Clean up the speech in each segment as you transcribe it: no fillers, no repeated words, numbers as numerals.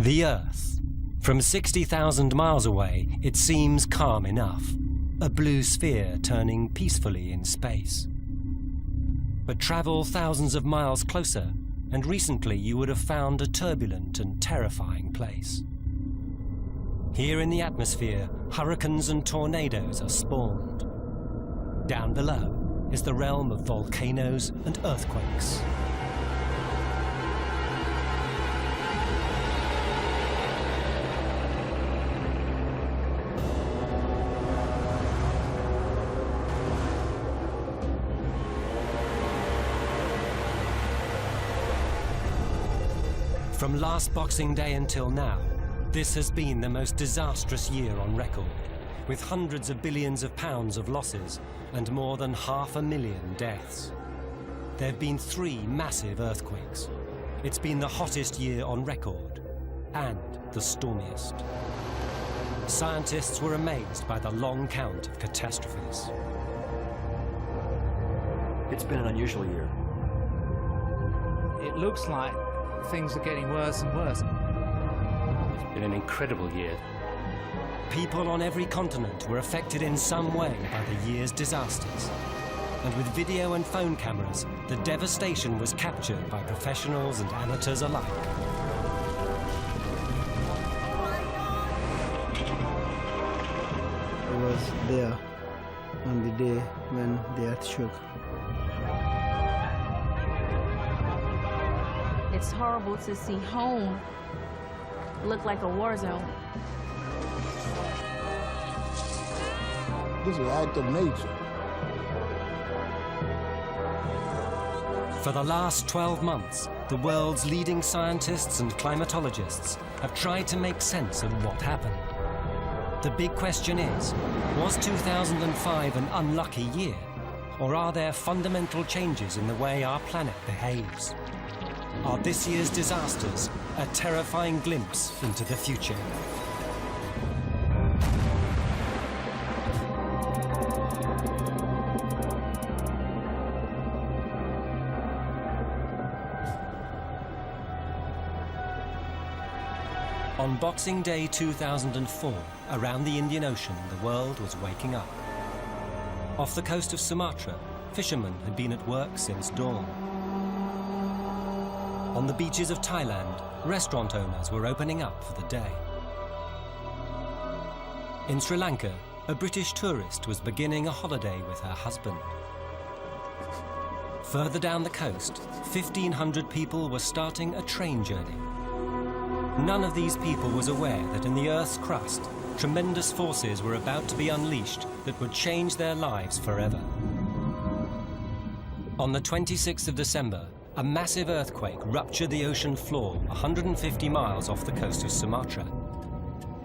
The Earth. From 60,000 miles away, it seems calm enough. A blue sphere turning peacefully in space. But travel thousands of miles closer, and recently you would have found a turbulent and terrifying place. Here in the atmosphere, hurricanes and tornadoes are spawned. Down below is the realm of volcanoes and earthquakes. From last Boxing Day until now, this has been the most disastrous year on record, with hundreds of billions of pounds of losses and more than 500,000 deaths. There have been 3 massive earthquakes. It's been the hottest year on record, and the stormiest. Scientists were amazed by the long count of catastrophes. It's been an unusual year. It looks like things are getting worse and worse. It's been an incredible year. People on every continent were affected in some way by the year's disasters. And with video and phone cameras, the devastation was captured by professionals and amateurs alike. I was there on the day when the earth shook. It's horrible to see home look like a war zone. This is an act of nature. For the last 12 months, the world's leading scientists and climatologists have tried to make sense of what happened. The big question is, was 2005 an unlucky year? Or are there fundamental changes in the way our planet behaves? Are this year's disasters a terrifying glimpse into the future? On Boxing Day 2004, around the Indian Ocean, the world was waking up. Off the coast of Sumatra, fishermen had been at work since dawn. On the beaches of Thailand, restaurant owners were opening up for the day. In Sri Lanka, a British tourist was beginning a holiday with her husband. Further down the coast, 1,500 people were starting a train journey. None of these people was aware that in the Earth's crust, tremendous forces were about to be unleashed that would change their lives forever. On the 26th of December, a massive earthquake ruptured the ocean floor 150 miles off the coast of Sumatra.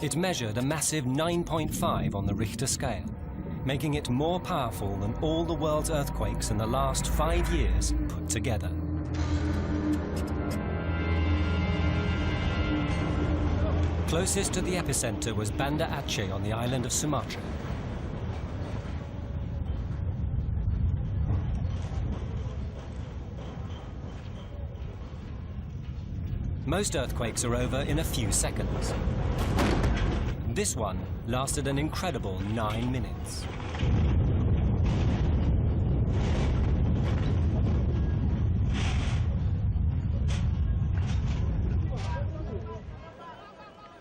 It measured a massive 9.5 on the Richter scale, making it more powerful than all the world's earthquakes in the last 5 years put together. Closest to the epicenter was Banda Aceh on the island of Sumatra. Most earthquakes are over in a few seconds. This one lasted an incredible 9 minutes.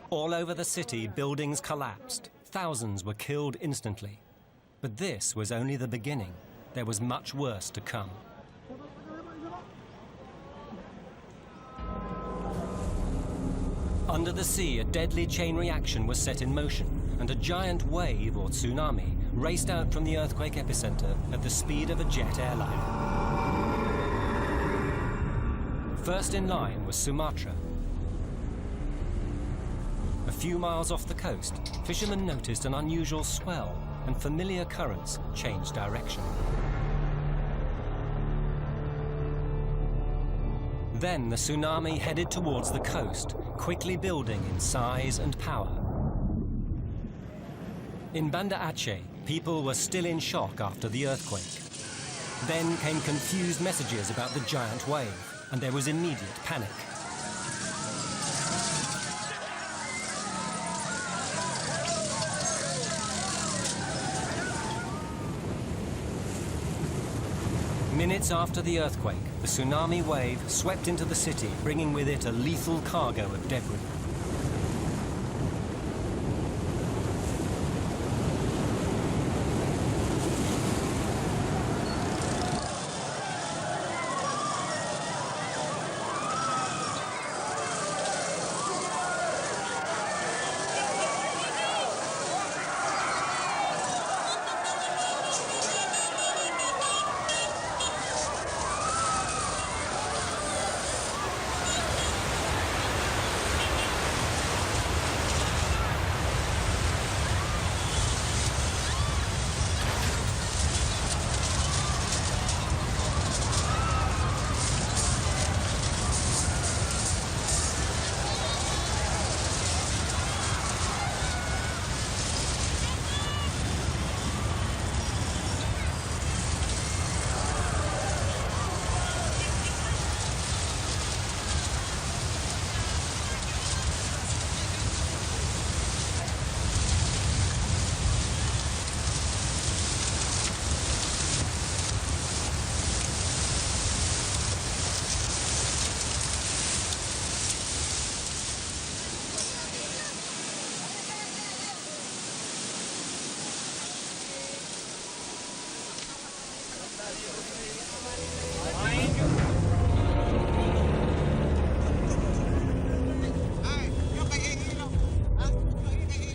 All over the city, buildings collapsed. Thousands were killed instantly. But this was only the beginning. There was much worse to come. Under the sea, a deadly chain reaction was set in motion, and a giant wave, or tsunami, raced out from the earthquake epicenter at the speed of a jet airliner. First in line was Sumatra. A few miles off the coast, fishermen noticed an unusual swell, and familiar currents changed direction. Then the tsunami headed towards the coast, quickly building in size and power. In Banda Aceh, people were still in shock after the earthquake. Then came confused messages about the giant wave, and there was immediate panic. Minutes after the earthquake, the tsunami wave swept into the city, bringing with it a lethal cargo of debris.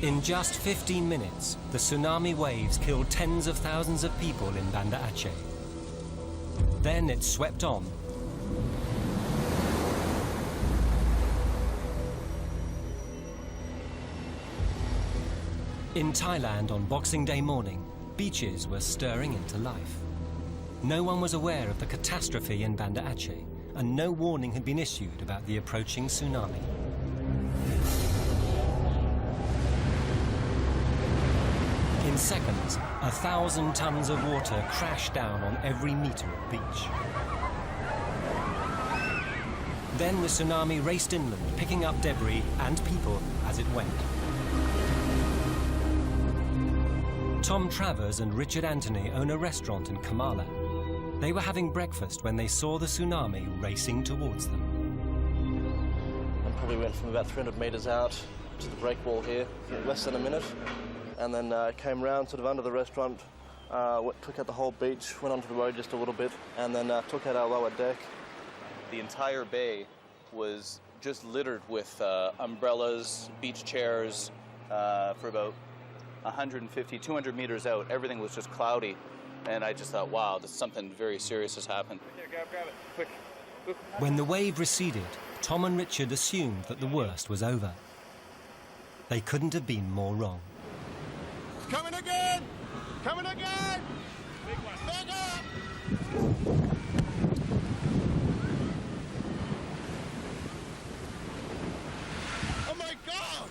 In just 15 minutes, the tsunami waves killed tens of thousands of people in Banda Aceh. Then it swept on. In Thailand on Boxing Day morning, beaches were stirring into life. No one was aware of the catastrophe in Banda Aceh, and no warning had been issued about the approaching tsunami. In seconds, 1,000 tons of water crashed down on every meter of beach. Then the tsunami raced inland, picking up debris and people as it went. Tom Travers and Richard Anthony own a restaurant in Kamala. They were having breakfast when they saw the tsunami racing towards them. And probably went from about 300 metres out to the break wall here in less than a minute. And then came round sort of under the restaurant, took out the whole beach, went onto the road just a little bit, and then took out our lower deck. The entire bay was just littered with umbrellas, beach chairs. For about 150, 200 meters out, everything was just cloudy. And I just thought, wow, something very serious has happened. Grab it, quick. When the wave receded, Tom and Richard assumed that the worst was over. They couldn't have been more wrong. Coming again! Coming again! Big one. Back up! Oh my God!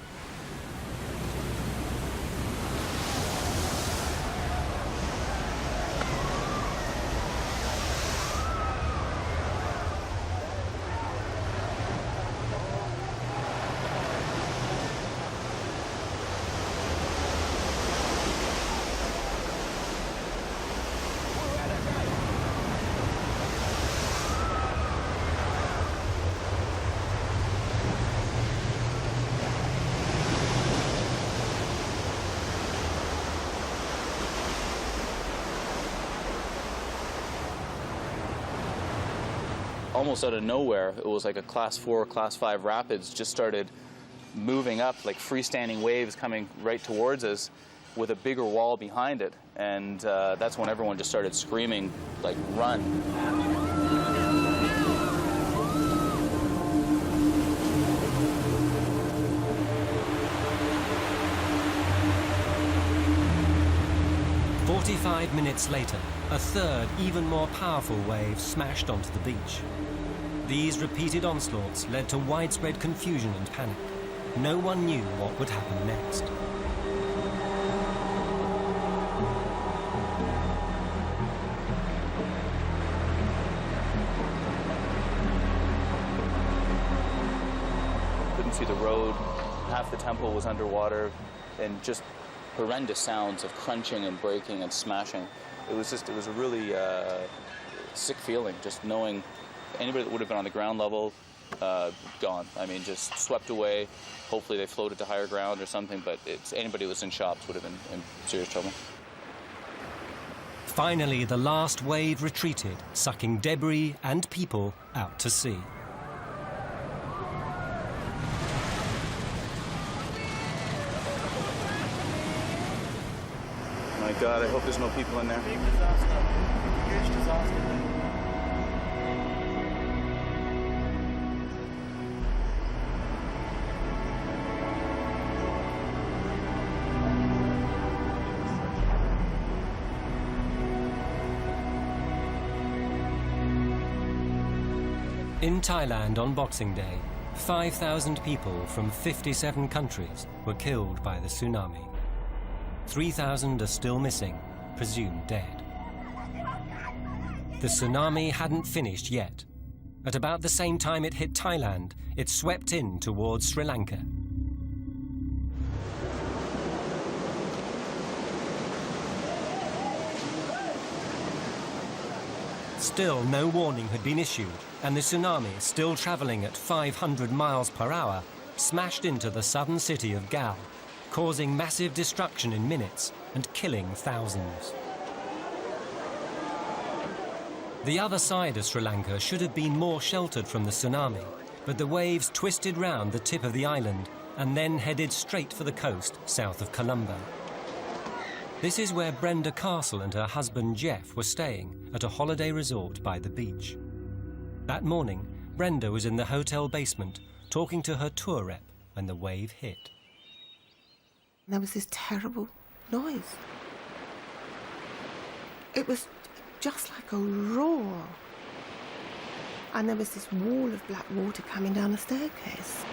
Almost out of nowhere, it was like a class 4, class 5 rapids just started moving up, like freestanding waves coming right towards us with a bigger wall behind it. And that's when everyone just started screaming, like, run. "45 minutes later, a third, even more powerful wave smashed onto the beach. These repeated onslaughts led to widespread confusion and panic. No one knew what would happen next. Couldn't see the road. Half the temple was underwater, and just horrendous sounds of crunching and breaking and smashing. It was a really sick feeling, just knowing anybody that would have been on the ground level, gone. I mean, just swept away. Hopefully they floated to higher ground or something, but anybody who was in shops would have been in serious trouble. Finally, the last wave retreated, sucking debris and people out to sea. My God, I hope there's no people in there. Big disaster. Huge disaster. In Thailand on Boxing Day, 5,000 people from 57 countries were killed by the tsunami. 3,000 are still missing, presumed dead. The tsunami hadn't finished yet. At about the same time it hit Thailand, it swept in towards Sri Lanka. Still, no warning had been issued, and the tsunami, still travelling at 500 miles per hour, smashed into the southern city of Gal, causing massive destruction in minutes and killing thousands. The other side of Sri Lanka should have been more sheltered from the tsunami, but the waves twisted round the tip of the island and then headed straight for the coast south of Colombo. This is where Brenda Castle and her husband Jeff were staying at a holiday resort by the beach. That morning, Brenda was in the hotel basement talking to her tour rep when the wave hit. There was this terrible noise. It was just like a roar. And there was this wall of black water coming down the staircase.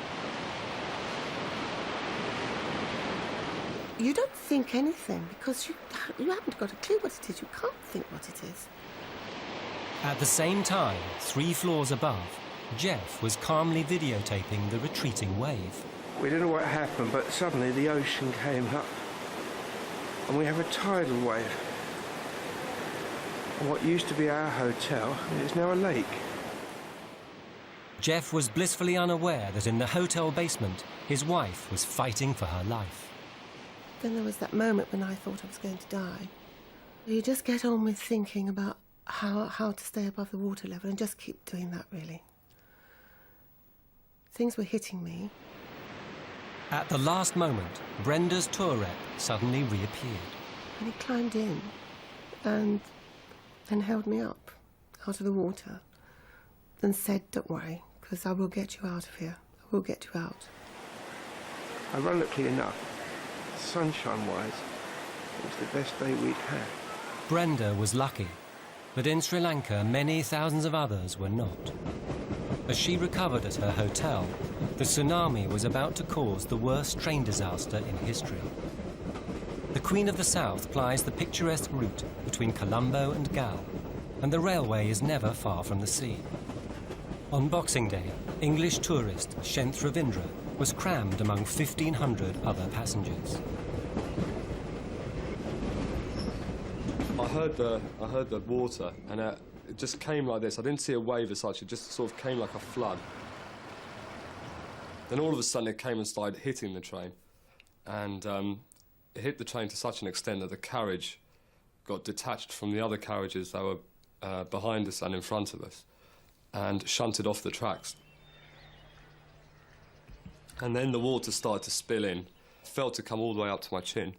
You don't think anything because you haven't got a clue what it is. You can't think what it is. At the same time, 3 floors above, Jeff was calmly videotaping the retreating wave. We don't know what happened, but suddenly the ocean came up and we have a tidal wave. And what used to be our hotel is now a lake. Jeff was blissfully unaware that in the hotel basement, his wife was fighting for her life. Then there was that moment when I thought I was going to die. You just get on with thinking about how to stay above the water level and just keep doing that, really. Things were hitting me. At the last moment, Brenda's tour rep suddenly reappeared. And he climbed in and held me up out of the water and said, "Don't worry, because I will get you out of here. I will get you out." Ironically enough, sunshine-wise, it was the best day we'd had. Brenda was lucky, but in Sri Lanka, many thousands of others were not. As she recovered at her hotel, the tsunami was about to cause the worst train disaster in history. The Queen of the South plies the picturesque route between Colombo and Gal, and the railway is never far from the sea. On Boxing Day, English tourist Shenth Ravindra was crammed among 1,500 other passengers. I heard the water, and it just came like this. I didn't see a wave as such. It just sort of came like a flood. Then all of a sudden it came and started hitting the train, and it hit the train to such an extent that the carriage got detached from the other carriages that were behind us and in front of us, and shunted off the tracks. And then the water started to spill in. It felt to come all the way up to my chin.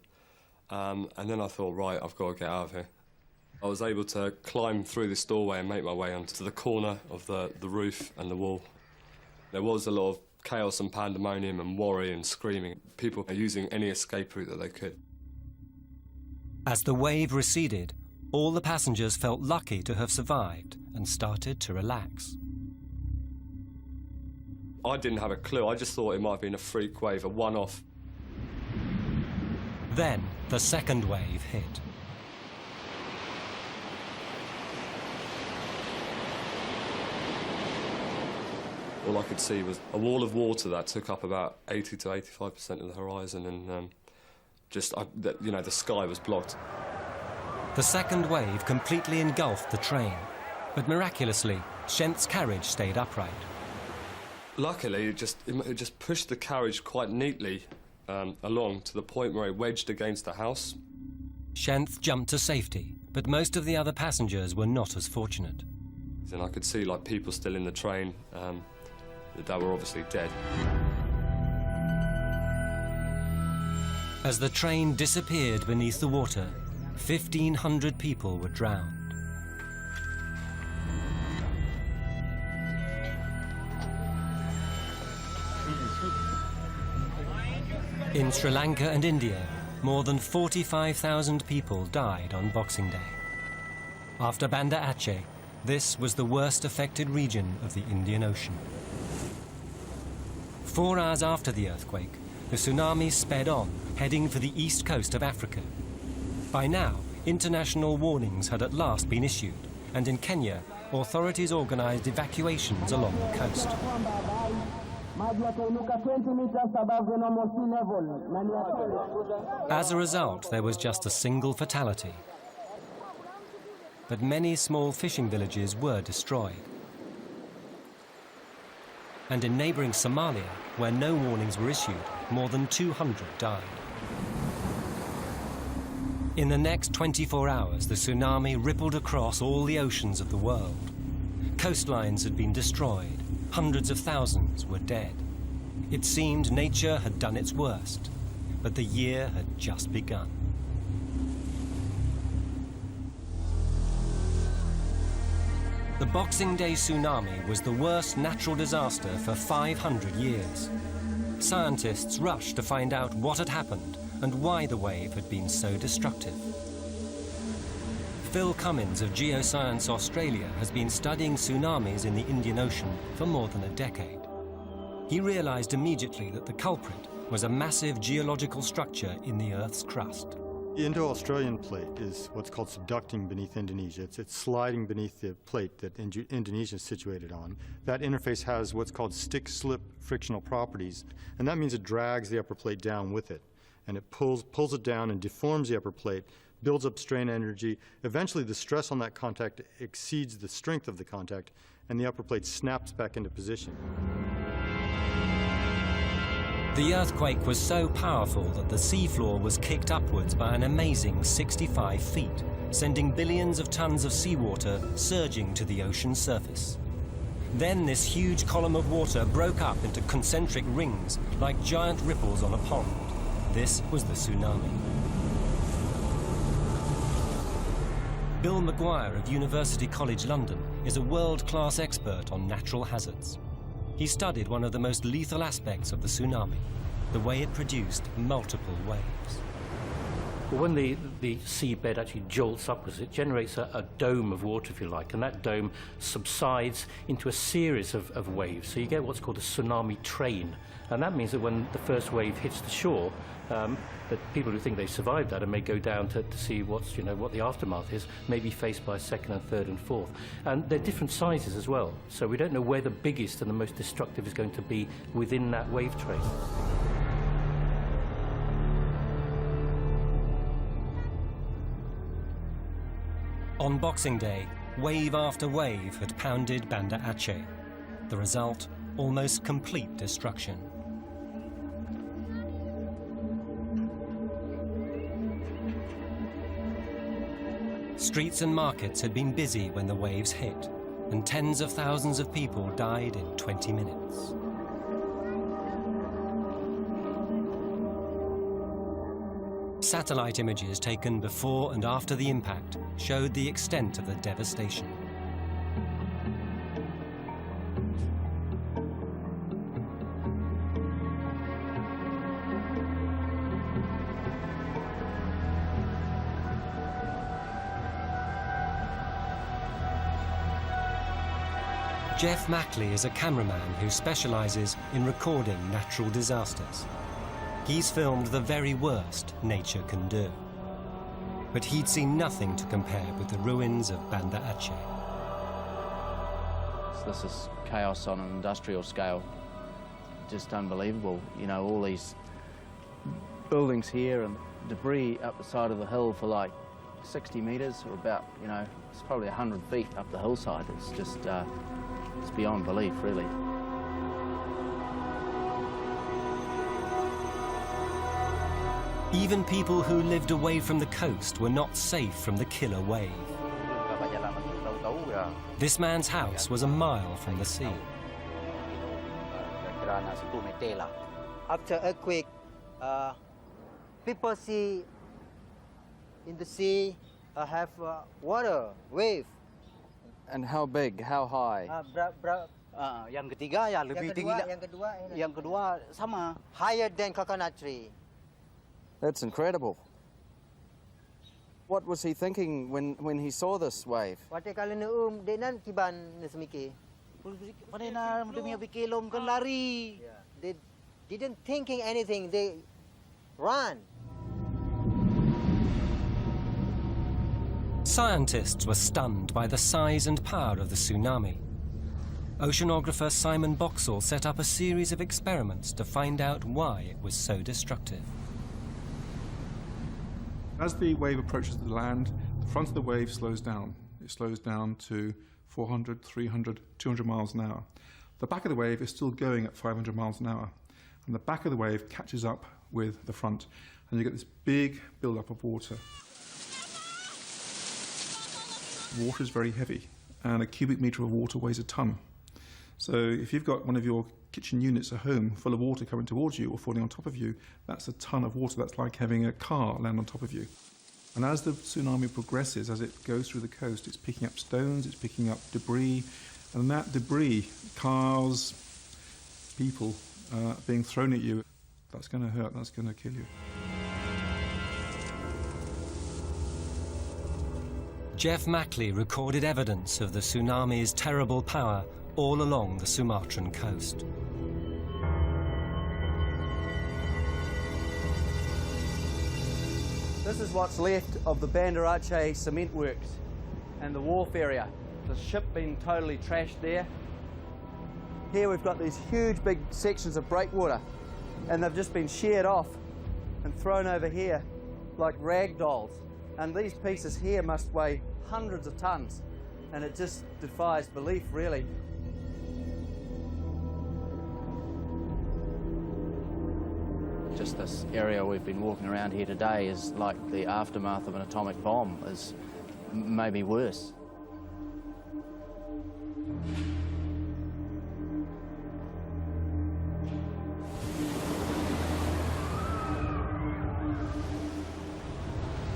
And then I thought, right, I've got to get out of here. I was able to climb through this doorway and make my way onto the corner of the roof and the wall. There was a lot of chaos and pandemonium and worry and screaming. People were using any escape route that they could. As the wave receded, all the passengers felt lucky to have survived and started to relax. I didn't have a clue. I just thought it might have been a freak wave, a one-off. Then the second wave hit. All I could see was a wall of water that took up about 80 to 85% of the horizon, and the sky was blocked. The second wave completely engulfed the train, But miraculously, Shenth's carriage stayed upright. Luckily, it just pushed the carriage quite neatly along to the point where it wedged against the house. Shenth jumped to safety, but most of the other passengers were not as fortunate. And I could see like people still in the train that were obviously dead. As the train disappeared beneath the water, 1,500 people were drowned. In Sri Lanka and India, more than 45,000 people died on Boxing Day. After Banda Aceh, this was the worst affected region of the Indian Ocean. 4 hours after the earthquake, the tsunami sped on, heading for the east coast of Africa. By now, international warnings had at last been issued, and in Kenya, authorities organized evacuations along the coast. As a result, there was just a single fatality. But many small fishing villages were destroyed. And in neighboring Somalia, where no warnings were issued, more than 200 died. In the next 24 hours, the tsunami rippled across all the oceans of the world. Coastlines had been destroyed. Hundreds of thousands were dead. It seemed nature had done its worst, but the year had just begun. The Boxing Day tsunami was the worst natural disaster for 500 years. Scientists rushed to find out what had happened and why the wave had been so destructive. Phil Cummins of Geoscience Australia has been studying tsunamis in the Indian Ocean for more than a decade. He realized immediately that the culprit was a massive geological structure in the Earth's crust. The Indo-Australian plate is what's called subducting beneath Indonesia. It's sliding beneath the plate that Indonesia is situated on. That interface has what's called stick-slip frictional properties, and that means it drags the upper plate down with it. And it pulls it down and deforms the upper plate, builds up strain energy. Eventually, the stress on that contact exceeds the strength of the contact, and the upper plate snaps back into position. The earthquake was so powerful that the seafloor was kicked upwards by an amazing 65 feet, sending billions of tons of seawater surging to the ocean's surface. Then this huge column of water broke up into concentric rings, like giant ripples on a pond. This was the tsunami. Bill Maguire of University College London is a world-class expert on natural hazards. He studied one of the most lethal aspects of the tsunami, the way it produced multiple waves. Well, when the seabed actually jolts upwards, it generates a dome of water, if you like, and that dome subsides into a series of waves. So you get what's called a tsunami train. And that means that when the first wave hits the shore, that people who think they survived that and may go down to see what the aftermath is, may be faced by a second and third and fourth. And they're different sizes as well. So we don't know where the biggest and the most destructive is going to be within that wave train. On Boxing Day, wave after wave had pounded Banda Aceh. The result, almost complete destruction. Streets and markets had been busy when the waves hit, and tens of thousands of people died in 20 minutes. Satellite images taken before and after the impact showed the extent of the devastation. Jeff Mackley is a cameraman who specializes in recording natural disasters. He's filmed the very worst nature can do. But he'd seen nothing to compare with the ruins of Banda Aceh. This is chaos on an industrial scale. Just unbelievable. You know, all these buildings here and debris up the side of the hill for like 60 metres, or about, you know, it's probably 100 feet up the hillside. It's just, it's beyond belief, really. Even people who lived away from the coast were not safe from the killer wave. This man's house was a mile from the sea. After earthquake, people see in the sea have water, wave. And how big? How high? Yang ketiga ya lebih tinggi. Yang kedua sama. Higher than coconut tree. That's incredible. What was he thinking when he saw this wave? Waktu kalau denan kiban semiki. Panena demi fikir lom kan lari. They didn't thinking anything. They ran. Scientists were stunned by the size and power of the tsunami. Oceanographer Simon Boxall set up a series of experiments to find out why it was so destructive. As the wave approaches the land, the front of the wave slows down. It slows down to 400, 300, 200 miles an hour. The back of the wave is still going at 500 miles an hour. And the back of the wave catches up with the front. And you get this big build-up of water. Water is very heavy, and a cubic metre of water weighs a tonne. So if you've got one of your kitchen units at home full of water coming towards you or falling on top of you, that's a tonne of water. That's like having a car land on top of you. And as the tsunami progresses, as it goes through the coast, it's picking up stones, it's picking up debris, and that debris, cars, people being thrown at you, that's going to hurt, that's going to kill you. Jeff Mackley recorded evidence of the tsunami's terrible power all along the Sumatran coast. This is what's left of the Banda Aceh cement works and the wharf area. The ship being totally trashed there. Here we've got these huge big sections of breakwater, and they've just been sheared off and thrown over here like rag dolls. And these pieces here must weigh hundreds of tons, and it just defies belief, really. Just this area we've been walking around here today is like the aftermath of an atomic bomb, is maybe worse.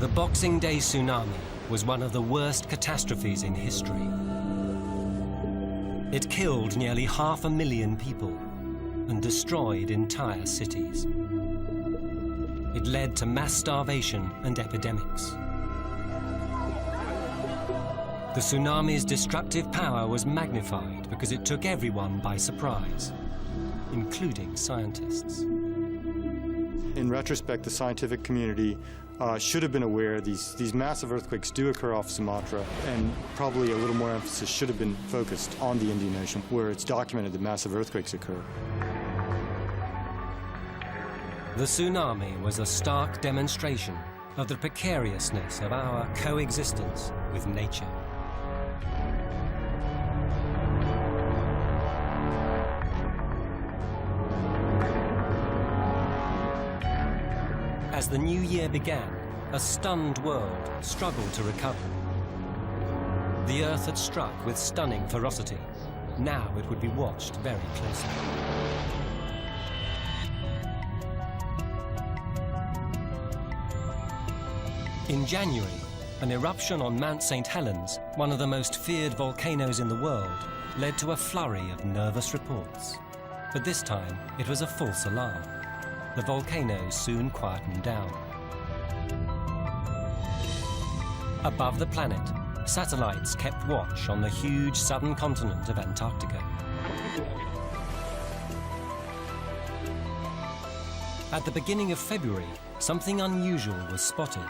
The Boxing Day tsunami was one of the worst catastrophes in history. It killed nearly 500,000 people and destroyed entire cities. It led to mass starvation and epidemics. The tsunami's destructive power was magnified because it took everyone by surprise, including scientists. In retrospect, the scientific community should have been aware these massive earthquakes do occur off Sumatra, and probably a little more emphasis should have been focused on the Indian Ocean, where it's documented that massive earthquakes occur. The tsunami was a stark demonstration of the precariousness of our coexistence with nature. As the new year began, a stunned world struggled to recover. The Earth had struck with stunning ferocity. Now it would be watched very closely. In January, an eruption on Mount St. Helens, one of the most feared volcanoes in the world, led to a flurry of nervous reports. But this time, it was a false alarm. The volcano soon quietened down. Above the planet, satellites kept watch on the huge southern continent of Antarctica. At the beginning of February, something unusual was spotted.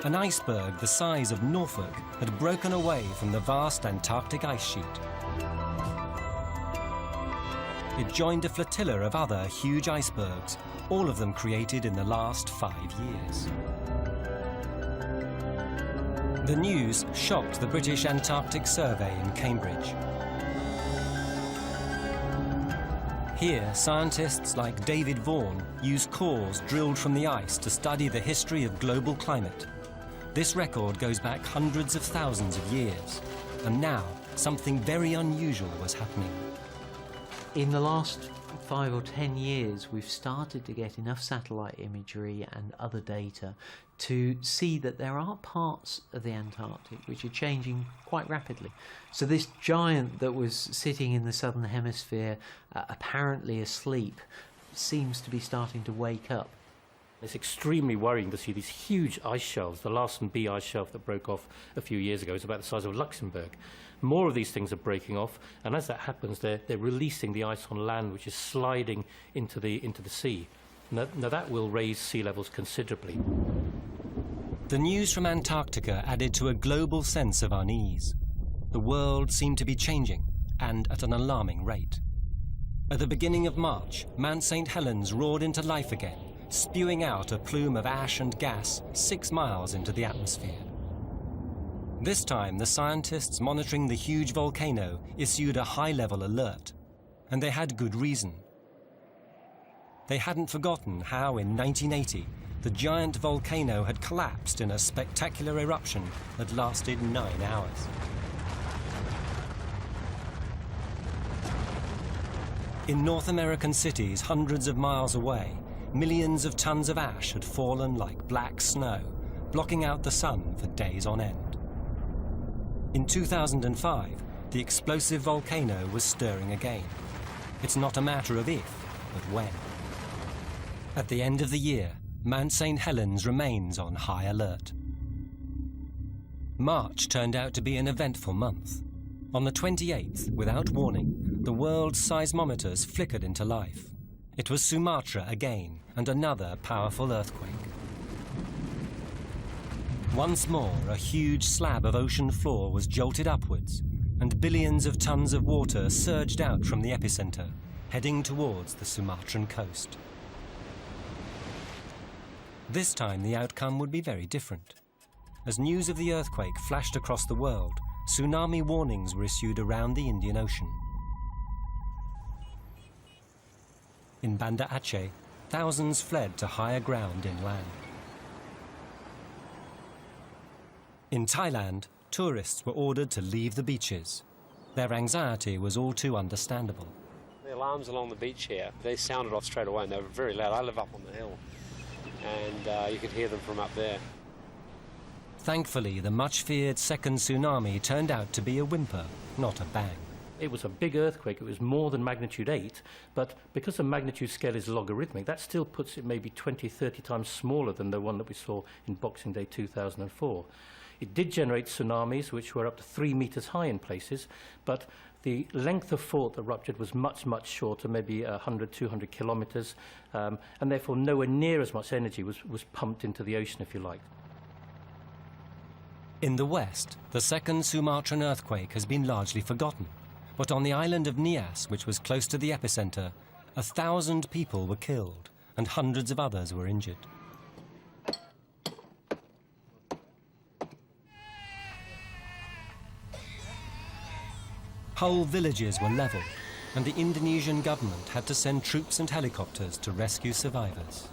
An iceberg the size of Norfolk had broken away from the vast Antarctic ice sheet. It joined a flotilla of other huge icebergs, all of them created in the last 5 years. The news shocked the British Antarctic Survey in Cambridge. Here, scientists like David Vaughan use cores drilled from the ice to study the history of global climate. This record goes back hundreds of thousands of years, and now something very unusual was happening. In the last 5 or 10 years, we've started to get enough satellite imagery and other data to see that there are parts of the Antarctic which are changing quite rapidly. So this giant that was sitting in the southern hemisphere, apparently asleep, seems to be starting to wake up. It's extremely worrying to see these huge ice shelves. The Larsen B ice shelf that broke off a few years ago is about the size of Luxembourg. More of these things are breaking off, and as that happens, they're releasing the ice on land, which is sliding into the sea. Now that will raise sea levels considerably. The news from Antarctica added to a global sense of unease. The world seemed to be changing, and at an alarming rate. At the beginning of March, Mount St. Helens roared into life again, spewing out a plume of ash and gas 6 miles into the atmosphere. This time, the scientists monitoring the huge volcano issued a high-level alert, and they had good reason. They hadn't forgotten how, in 1980, the giant volcano had collapsed in a spectacular eruption that lasted 9 hours. In North American cities hundreds of miles away, millions of tons of ash had fallen like black snow, blocking out the sun for days on end. In 2005, the explosive volcano was stirring again. It's not a matter of if, but when. At the end of the year, Mount St. Helens remains on high alert. March turned out to be an eventful month. On the 28th, without warning, the world's seismometers flickered into life. It was Sumatra again, and another powerful earthquake. Once more, a huge slab of ocean floor was jolted upwards, and billions of tons of water surged out from the epicenter, heading towards the Sumatran coast. This time, the outcome would be very different. As news of the earthquake flashed across the world, tsunami warnings were issued around the Indian Ocean. In Banda Aceh, thousands fled to higher ground inland. In Thailand, tourists were ordered to leave the beaches. Their anxiety was all too understandable. The alarms along the beach here, they sounded off straight away and they were very loud. I live up on the hill and you could hear them from up there. Thankfully, the much-feared second tsunami turned out to be a whimper, not a bang. It was a big earthquake. It was more than magnitude 8, but because the magnitude scale is logarithmic, that still puts it maybe 20, 30 times smaller than the one that we saw in Boxing Day 2004. It did generate tsunamis, which were up to 3 meters high in places, but the length of fault that ruptured was much, much shorter, maybe 100, 200 kilometers, and therefore nowhere near as much energy was pumped into the ocean, if you like. In the west, the second Sumatran earthquake has been largely forgotten. But on the island of Nias, which was close to the epicenter, 1,000 people were killed and hundreds of others were injured. Whole villages were leveled, and the Indonesian government had to send troops and helicopters to rescue survivors.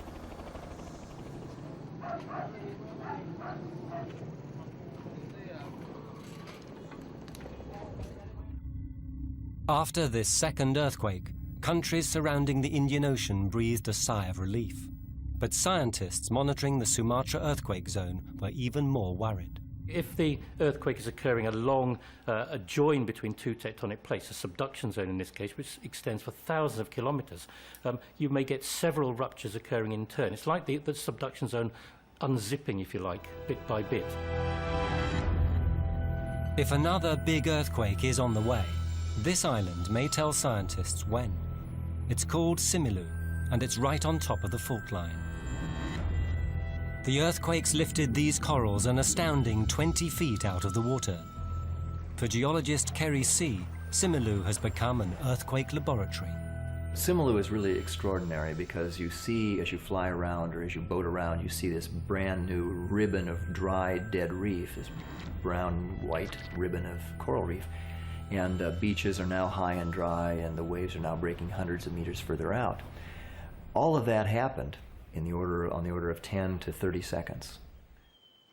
After this second earthquake, countries surrounding the Indian Ocean breathed a sigh of relief. But scientists monitoring the Sumatra earthquake zone were even more worried. If the earthquake is occurring along a join between two tectonic plates, a subduction zone in this case, which extends for thousands of kilometers, you may get several ruptures occurring in turn. It's like the subduction zone unzipping, if you like, bit by bit. If another big earthquake is on the way, this island may tell scientists when. It's called Similu, and it's right on top of the fault line. The earthquakes lifted these corals an astounding 20 feet out of the water. For geologist Kerry C., Similu has become an earthquake laboratory. Simalu is really extraordinary because you see, as you fly around or as you boat around, you see this brand new ribbon of dry, dead reef, this brown-white ribbon of coral reef. And beaches are now high and dry, and the waves are now breaking hundreds of meters further out. All of that happened on the order of 10 to 30 seconds.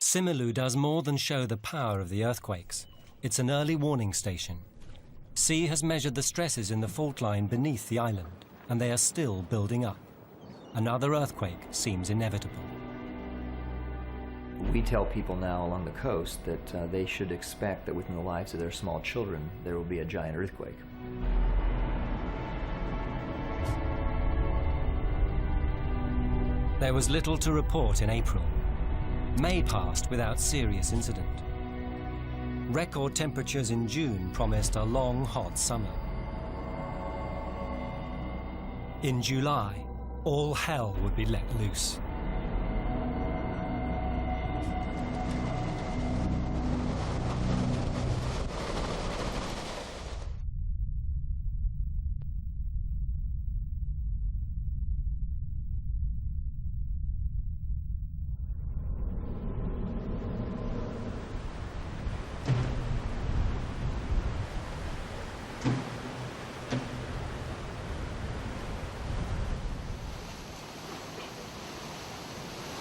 Simalu does more than show the power of the earthquakes. It's an early warning station. Sea has measured the stresses in the fault line beneath the island, and they are still building up. Another earthquake seems inevitable. We tell people now along the coast that they should expect that within the lives of their small children there will be a giant earthquake. There was little to report in April. May passed without serious incident. Record temperatures in June promised a long, hot summer. In July, all hell would be let loose.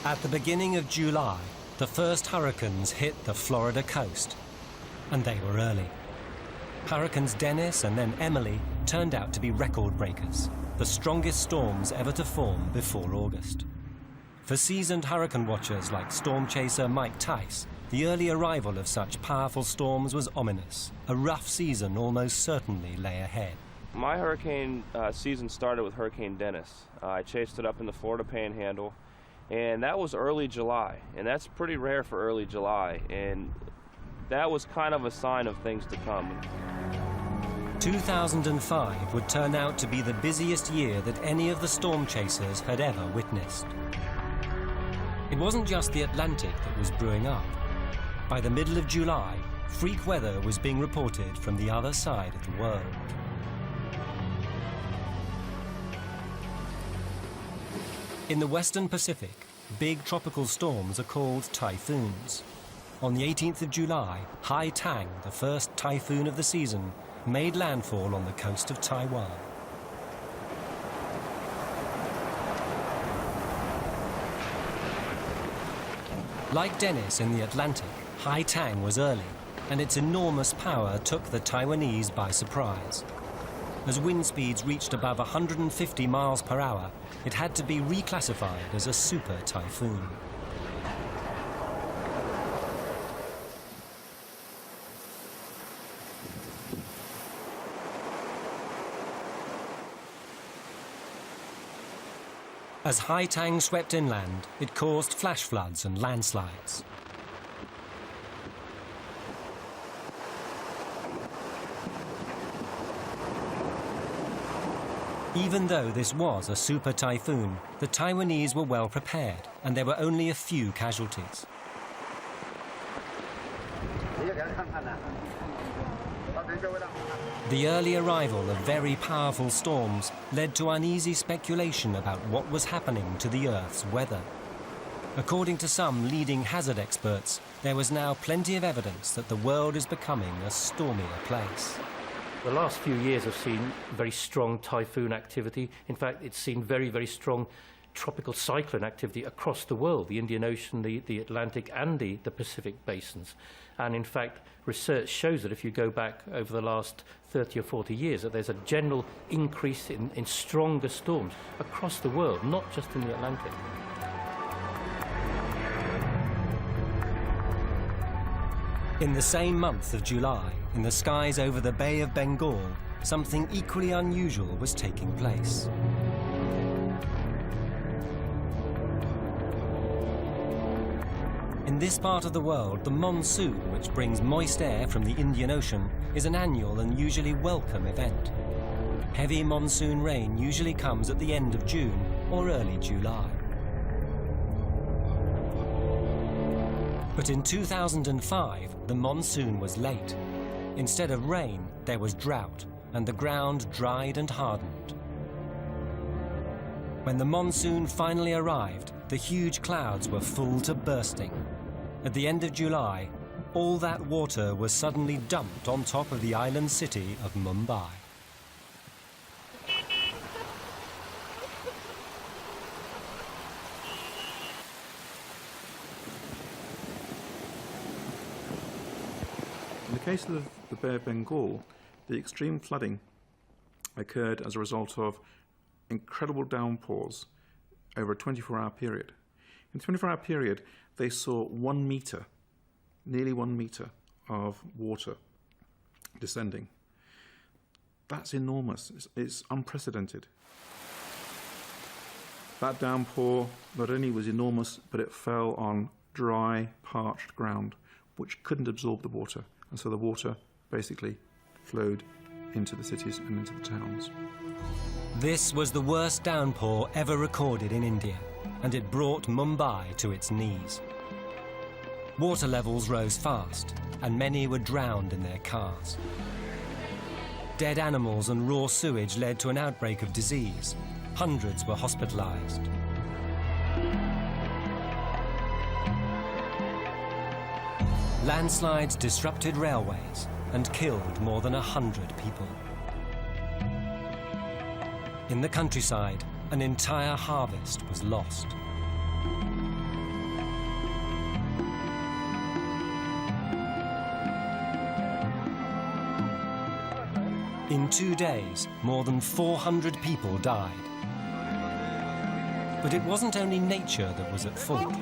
At the beginning of July, the first hurricanes hit the Florida coast, and they were early. Hurricanes Dennis and then Emily turned out to be record breakers, the strongest storms ever to form before August. For seasoned hurricane watchers like storm chaser Mike Tice, the early arrival of such powerful storms was ominous. A rough season almost certainly lay ahead. My hurricane season started with Hurricane Dennis. I chased it up in the Florida Panhandle, and that was early July, and that's pretty rare for early July, and that was kind of a sign of things to come. 2005 would turn out to be the busiest year that any of the storm chasers had ever witnessed. It wasn't just the Atlantic that was brewing up. By the middle of July, freak weather was being reported from the other side of the world. In the Western Pacific, big tropical storms are called typhoons. On the 18th of July, Hai Tang, the first typhoon of the season, made landfall on the coast of Taiwan. Like Dennis in the Atlantic, Hai Tang was early, and its enormous power took the Taiwanese by surprise. As wind speeds reached above 150 miles per hour, it had to be reclassified as a super typhoon. As Hai Tang swept inland, it caused flash floods and landslides. Even though this was a super typhoon, the Taiwanese were well prepared, and there were only a few casualties. The early arrival of very powerful storms led to uneasy speculation about what was happening to the Earth's weather. According to some leading hazard experts, there was now plenty of evidence that the world is becoming a stormier place. The last few years have seen very strong typhoon activity. In fact, it's seen very, very strong tropical cyclone activity across the world, the Indian Ocean, the Atlantic and the Pacific basins. And in fact, research shows that if you go back over the last 30 or 40 years, that there's a general increase in stronger storms across the world, not just in the Atlantic. In the same month of July, in the skies over the Bay of Bengal, something equally unusual was taking place. In this part of the world, the monsoon, which brings moist air from the Indian Ocean, is an annual and usually welcome event. Heavy monsoon rain usually comes at the end of June or early July. But in 2005, the monsoon was late. Instead of rain, there was drought, and the ground dried and hardened. When the monsoon finally arrived, the huge clouds were full to bursting. At the end of July, all that water was suddenly dumped on top of the island city of Mumbai. In the case of the Bay of Bengal, the extreme flooding occurred as a result of incredible downpours over a 24-hour period. In a 24-hour period, they saw 1 metre, nearly 1 metre of water descending. That's enormous. It's unprecedented. That downpour not only was enormous, but it fell on dry, parched ground, which couldn't absorb the water. And so the water basically flowed into the cities and into the towns. This was the worst downpour ever recorded in India, and it brought Mumbai to its knees. Water levels rose fast, and many were drowned in their cars. Dead animals and raw sewage led to an outbreak of disease. Hundreds were hospitalized. Landslides disrupted railways and killed more than 100 people. In the countryside, an entire harvest was lost. In 2 days, more than 400 people died. But it wasn't only nature that was at fault.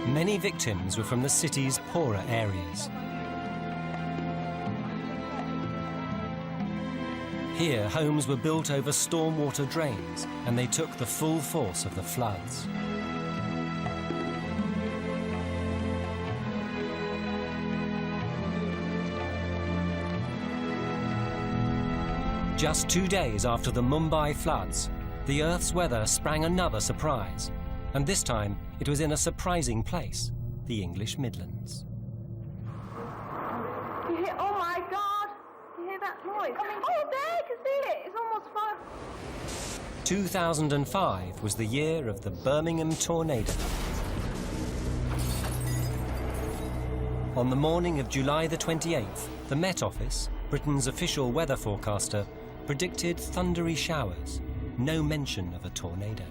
Many victims were from the city's poorer areas. Here, homes were built over stormwater drains, and they took the full force of the floods. Just 2 days after the Mumbai floods, the Earth's weather sprang another surprise. And this time, it was in a surprising place, the English Midlands. You hear, oh my God! You hear that noise? Oh, there, you can see it! It's almost fire. 2005 was the year of the Birmingham tornado. On the morning of July the 28th, the Met Office, Britain's official weather forecaster, predicted thundery showers, no mention of a tornado.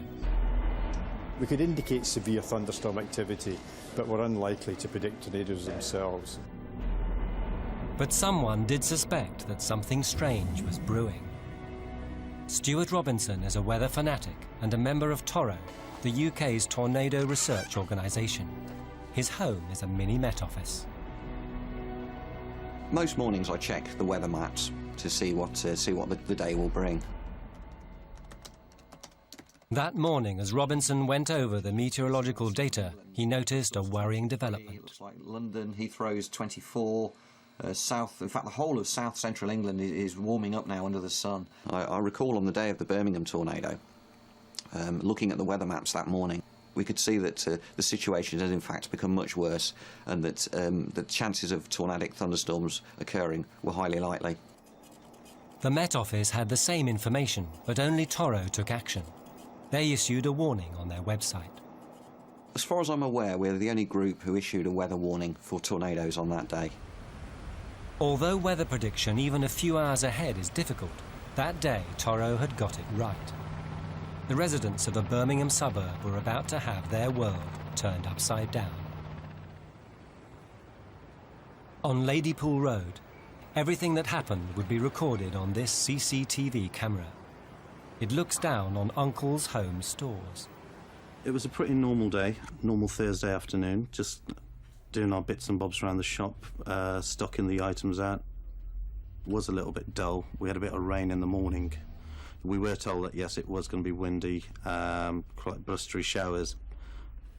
We could indicate severe thunderstorm activity, but we're unlikely to predict tornadoes themselves. But someone did suspect that something strange was brewing. Stuart Robinson is a weather fanatic and a member of Toro, the UK's tornado research organisation. His home is a mini Met Office. Most mornings I check the weather maps to see what the day will bring. That morning, as Robinson went over the meteorological data, he noticed a worrying development. It looks like London, Heathrow's 24, in fact the whole of south central England is warming up now under the sun. I recall on the day of the Birmingham tornado, looking at the weather maps that morning, we could see that the situation had in fact become much worse, and that the chances of tornadic thunderstorms occurring were highly likely. The Met Office had the same information, but only Toro took action. They issued a warning on their website. As far as I'm aware, we're the only group who issued a weather warning for tornadoes on that day. Although weather prediction even a few hours ahead is difficult, that day Toro had got it right. The residents of a Birmingham suburb were about to have their world turned upside down. On Ladypool Road, everything that happened would be recorded on this CCTV camera. It looks down on Uncle's home stores. It was a pretty normal day, normal Thursday afternoon, just doing our bits and bobs around the shop, stocking the items out. It was a little bit dull. We had a bit of rain in the morning. We were told that, yes, it was going to be windy, quite blustery showers,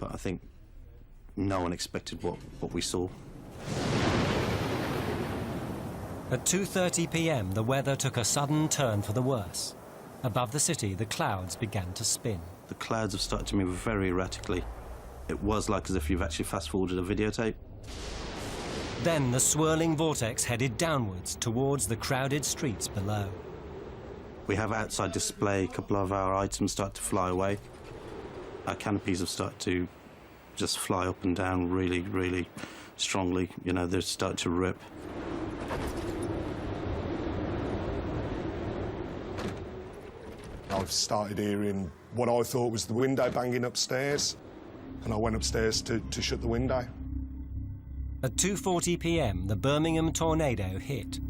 but I think no one expected what we saw. At 2:30 p.m, the weather took a sudden turn for the worse. Above the city, the clouds began to spin. The clouds have started to move very erratically. It was like as if you've actually fast-forwarded a videotape. Then the swirling vortex headed downwards towards the crowded streets below. We have outside display, a couple of our items start to fly away. Our canopies have started to just fly up and down really, really strongly. You know, they start to rip. I've started hearing what I thought was the window banging upstairs, and I went upstairs to shut the window. At 2:40 p.m, the Birmingham tornado hit.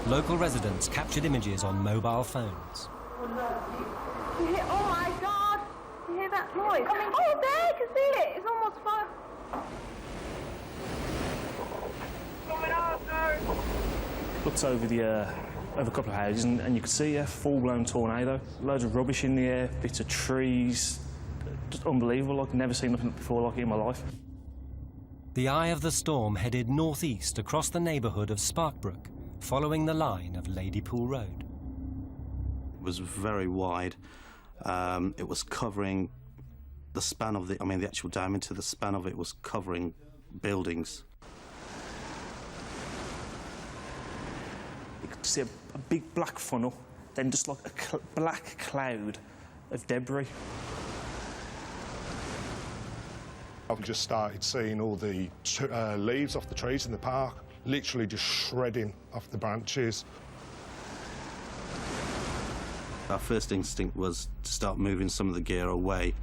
Local residents captured images on mobile phones. You hear, oh my God! You hear that noise? Oh, there, you can see it. It's almost fire. Looked over over a couple of houses and you could see a full-blown tornado. Loads of rubbish in the air, bits of trees. Just unbelievable. Like, never seen nothing before like it in my life. The eye of the storm headed northeast across the neighbourhood of Sparkbrook, following the line of Ladypool Road. It was very wide. It was covering the span of the, the actual diameter, the span of it was covering buildings. You could see a big black funnel, then just like a black cloud of debris. I've just started seeing all the leaves off the trees in the park, literally just shredding off the branches. Our first instinct was to start moving some of the gear away.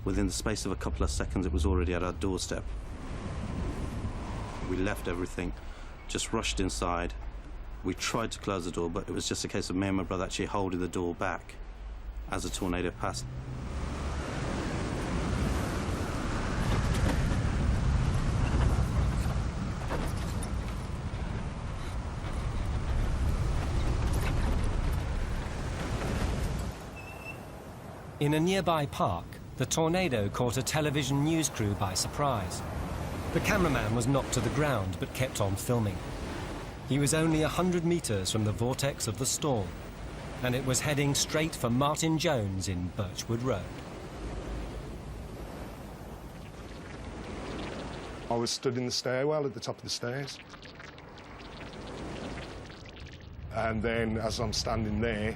Within the space of a couple of seconds, it was already at our doorstep. We left everything, just rushed inside. We tried to close the door, but it was just a case of me and my brother actually holding the door back as the tornado passed. In a nearby park, the tornado caught a television news crew by surprise. The cameraman was knocked to the ground but kept on filming. He was only 100 metres from the vortex of the storm, and it was heading straight for Martin Jones in Birchwood Road. I was stood in the stairwell at the top of the stairs. And then as I'm standing there,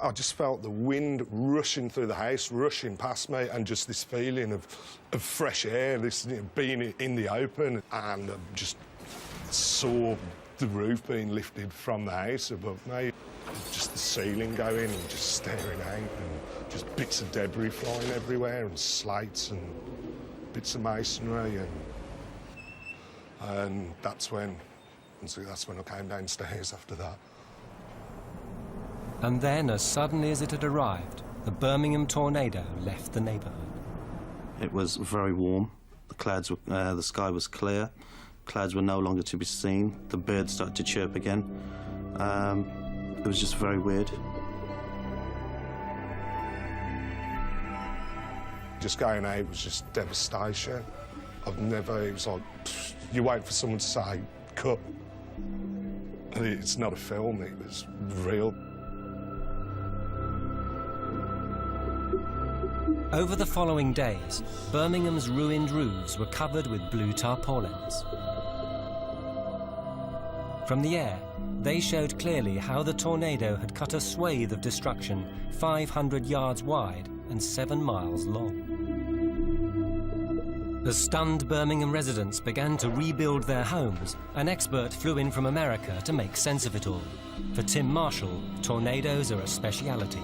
I just felt the wind rushing through the house, rushing past me, and just this feeling of fresh air, this being in the open, and just saw the roof being lifted from the house above me, just the ceiling going and just staring out, and just bits of debris flying everywhere, and slates and bits of masonry, and that's when I came downstairs after that. And then, as suddenly as it had arrived, the Birmingham tornado left the neighbourhood. It was very warm. The clouds were, the sky was clear. Clouds were no longer to be seen. The birds started to chirp again. It was just very weird. Just going out was just devastation. It was like, you wait for someone to say, cut. It's not a film, it was real. Over the following days, Birmingham's ruined roofs were covered with blue tarpaulins. From the air, they showed clearly how the tornado had cut a swathe of destruction 500 yards wide and 7 miles long. As stunned Birmingham residents began to rebuild their homes, an expert flew in from America to make sense of it all. For Tim Marshall, tornadoes are a speciality.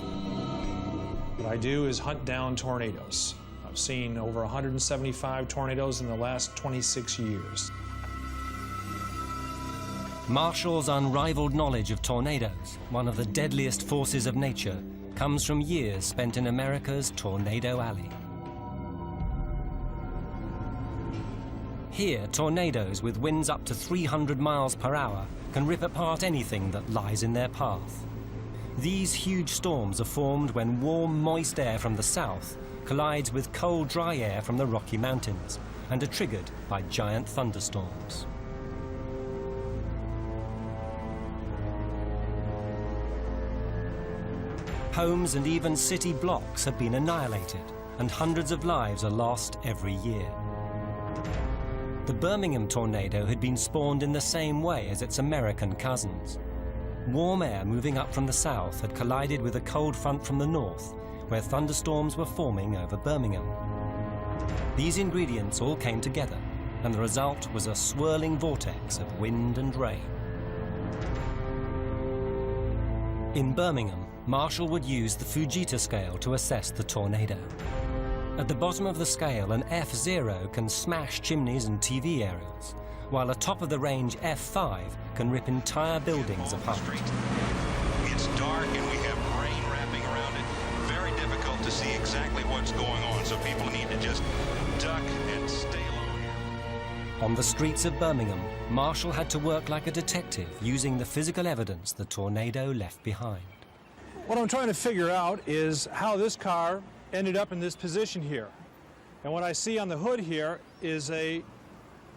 What I do is hunt down tornadoes. I've seen over 175 tornadoes in the last 26 years. Marshall's unrivaled knowledge of tornadoes, one of the deadliest forces of nature, comes from years spent in America's Tornado Alley. Here, tornadoes with winds up to 300 miles per hour can rip apart anything that lies in their path. These huge storms are formed when warm, moist air from the south collides with cold, dry air from the Rocky Mountains, and are triggered by giant thunderstorms. Homes and even city blocks have been annihilated, and hundreds of lives are lost every year. The Birmingham tornado had been spawned in the same way as its American cousins. Warm air moving up from the south had collided with a cold front from the north, where thunderstorms were forming over Birmingham. These ingredients all came together, and the result was a swirling vortex of wind and rain. In Birmingham, Marshall would use the Fujita scale to assess the tornado. At the bottom of the scale, an F0 can smash chimneys and TV aerials, while a top-of-the-range F5 can rip entire buildings apart. It's dark and we have rain wrapping around it. Very difficult to see exactly what's going on, so people need to just duck and stay low here. On the streets of Birmingham, Marshall had to work like a detective, using the physical evidence the tornado left behind. What I'm trying to figure out is how this car ended up in this position here. And what I see on the hood here is a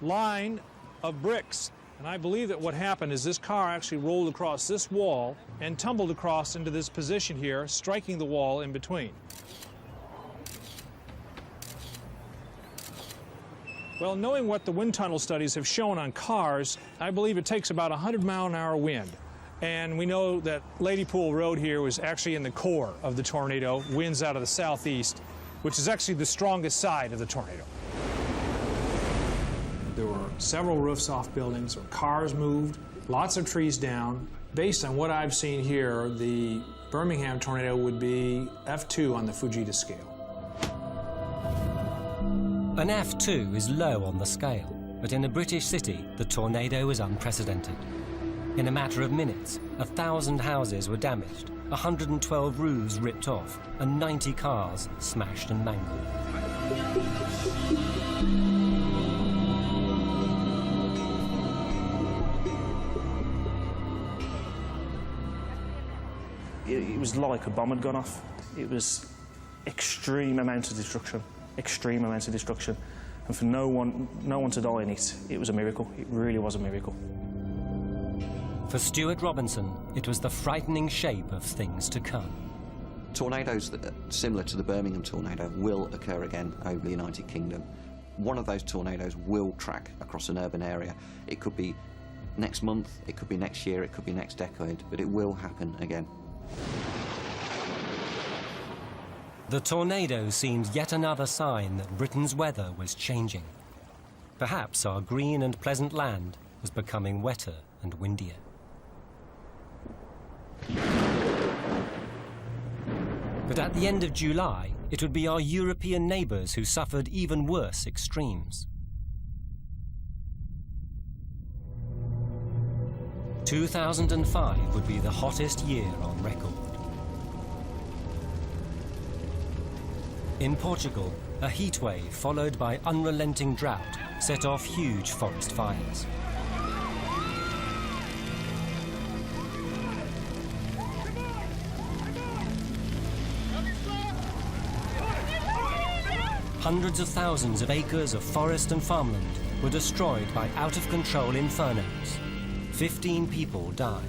line of bricks. And I believe that what happened is this car actually rolled across this wall and tumbled across into this position here, striking the wall in between. Well, knowing what the wind tunnel studies have shown on cars, I believe it takes about 100-mile-an-hour wind. And we know that Ladypool Road here was actually in the core of the tornado, winds out of the southeast, which is actually the strongest side of the tornado. There were several roofs off buildings, or cars moved, lots of trees down. Based on what I've seen here, the Birmingham tornado would be F2 on the Fujita scale. An F2 is low on the scale, but in a British city, the tornado is unprecedented. In a matter of minutes, 1,000 houses were damaged, 112 roofs ripped off, and 90 cars smashed and mangled. It was like a bomb had gone off. It was extreme amounts of destruction, extreme amounts of destruction. And for no one to die in it, it was a miracle. It really was a miracle. For Stuart Robinson, it was the frightening shape of things to come. Tornadoes that are similar to the Birmingham tornado will occur again over the United Kingdom. One of those tornadoes will track across an urban area. It could be next month, it could be next year, it could be next decade, but it will happen again. The tornado seemed yet another sign that Britain's weather was changing. Perhaps our green and pleasant land was becoming wetter and windier. But at the end of July, it would be our European neighbours who suffered even worse extremes. 2005 would be the hottest year on record. In Portugal, a heatwave followed by unrelenting drought set off huge forest fires. Hundreds of thousands of acres of forest and farmland were destroyed by out-of-control infernos. 15 people died.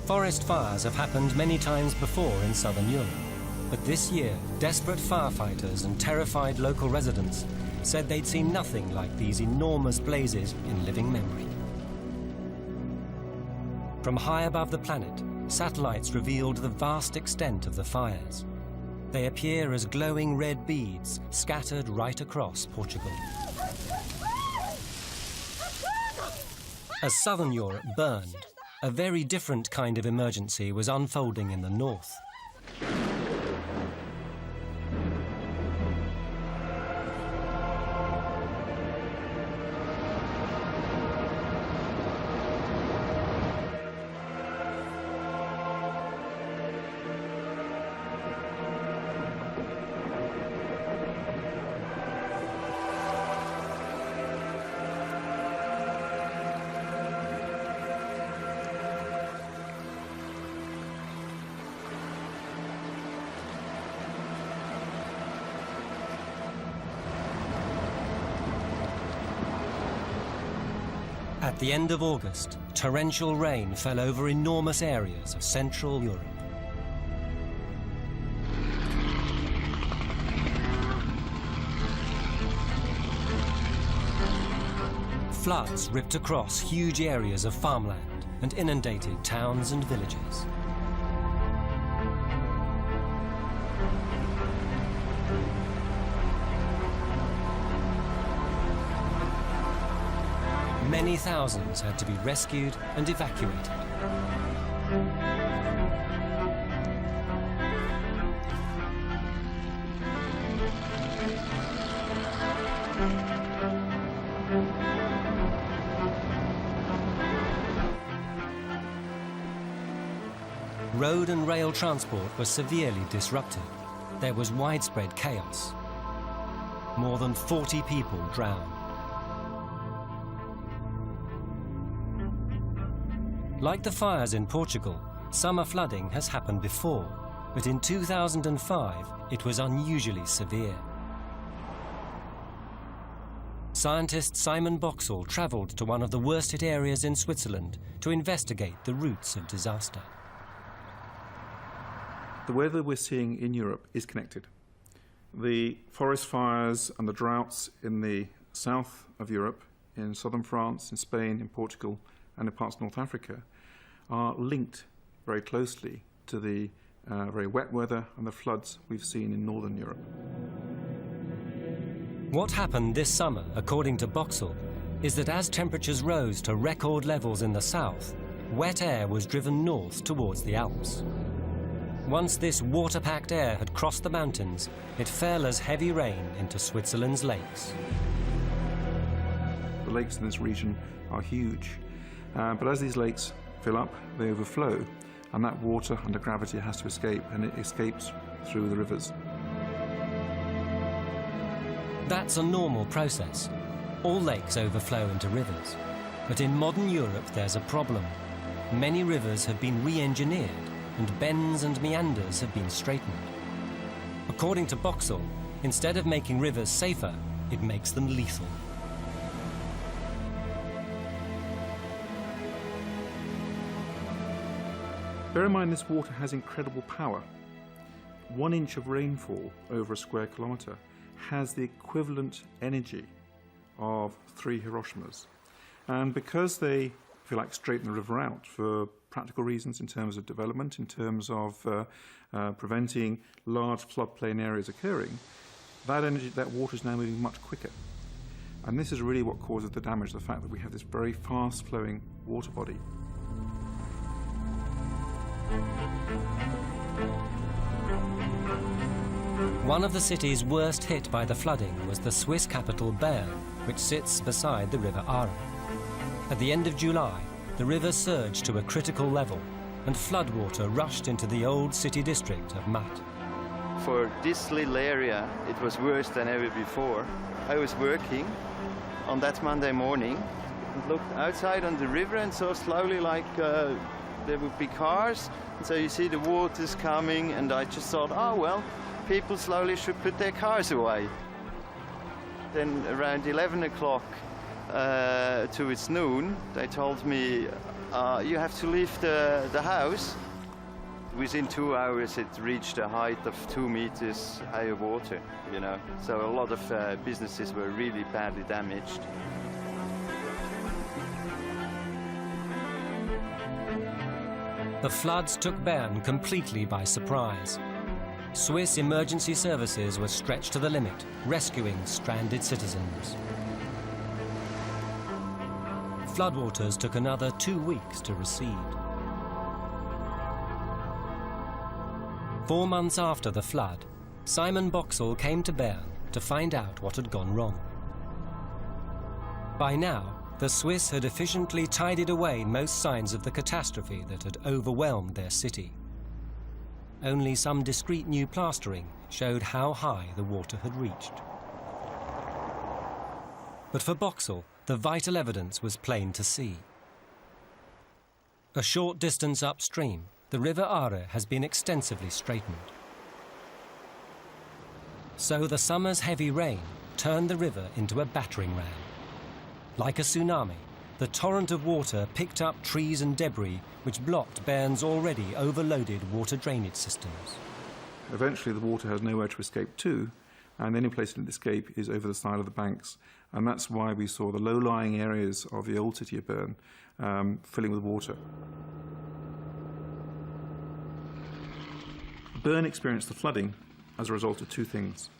Forest fires have happened many times before in southern Europe, but this year, desperate firefighters and terrified local residents said they'd seen nothing like these enormous blazes in living memory. From high above the planet, satellites revealed the vast extent of the fires. They appear as glowing red beads scattered right across Portugal. As southern Europe burned, a very different kind of emergency was unfolding in the north. At the end of August, torrential rain fell over enormous areas of Central Europe. Floods ripped across huge areas of farmland and inundated towns and villages. Many thousands had to be rescued and evacuated. Road and rail transport were severely disrupted. There was widespread chaos. More than 40 people drowned. Like the fires in Portugal, summer flooding has happened before, but in 2005 it was unusually severe. Scientist Simon Boxall travelled to one of the worst hit areas in Switzerland to investigate the roots of disaster. The weather we're seeing in Europe is connected. The forest fires and the droughts in the south of Europe, in southern France, in Spain, in Portugal, and in parts of North Africa, are linked very closely to the very wet weather and the floods we've seen in northern Europe. What happened this summer, according to Boxall, is that as temperatures rose to record levels in the south, wet air was driven north towards the Alps. Once this water-packed air had crossed the mountains, it fell as heavy rain into Switzerland's lakes. The lakes in this region are huge, but as these lakes fill up, they overflow, and that water under gravity has to escape, and it escapes through the rivers. That's a normal process. All lakes overflow into rivers. But in modern Europe, there's a problem. Many rivers have been re-engineered, and bends and meanders have been straightened. According to Boxall, instead of making rivers safer, it makes them lethal. Bear in mind, this water has incredible power. 1 inch of rainfall over a square kilometre has the equivalent energy of 3 Hiroshimas. And because they, if you like, straighten the river out for practical reasons in terms of development, in terms of preventing large floodplain areas occurring, that water is now moving much quicker. And this is really what causes the damage, the fact that we have this very fast-flowing water body. One of the cities worst hit by the flooding was the Swiss capital Bern, which sits beside the river Aare. At the end of July, the river surged to a critical level, and floodwater rushed into the old city district of Matt. For this little area, it was worse than ever before. I was working on that Monday morning and looked outside on the river and saw slowly there would be cars, and so you see the water's coming, and I just thought, oh well, people slowly should put their cars away. Then around 11 o'clock to its noon, they told me, you have to leave the house. Within 2 hours it reached a height of 2 meters higher water, you know. So a lot of businesses were really badly damaged. The floods took Bern completely by surprise. Swiss emergency services were stretched to the limit, rescuing stranded citizens. Floodwaters took another 2 weeks to recede. 4 months after the flood, Simon Boxall came to Bern to find out what had gone wrong. By now, the Swiss had efficiently tidied away most signs of the catastrophe that had overwhelmed their city. Only some discreet new plastering showed how high the water had reached. But for Boxall, the vital evidence was plain to see. A short distance upstream, the river Aare has been extensively straightened. So the summer's heavy rain turned the river into a battering ram. Like a tsunami, the torrent of water picked up trees and debris which blocked Bern's already overloaded water drainage systems. Eventually the water has nowhere to escape to, and the only place it can escape is over the side of the banks. And that's why we saw the low-lying areas of the old city of Bern filling with water. Bern experienced the flooding as a result of two things: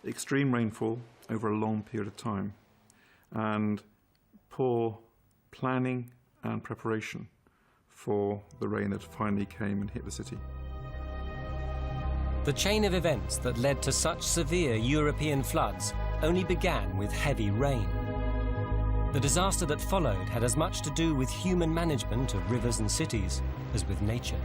extreme rainfall over a long period of time, and poor planning and preparation for the rain that finally came and hit the city. The chain of events that led to such severe European floods only began with heavy rain. The disaster that followed had as much to do with human management of rivers and cities as with nature.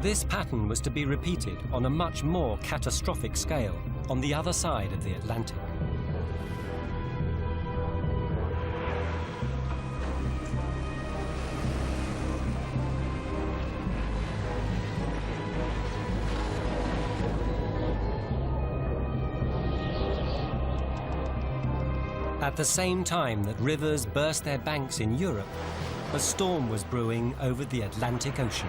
This pattern was to be repeated on a much more catastrophic scale on the other side of the Atlantic. At the same time that rivers burst their banks in Europe, a storm was brewing over the Atlantic Ocean.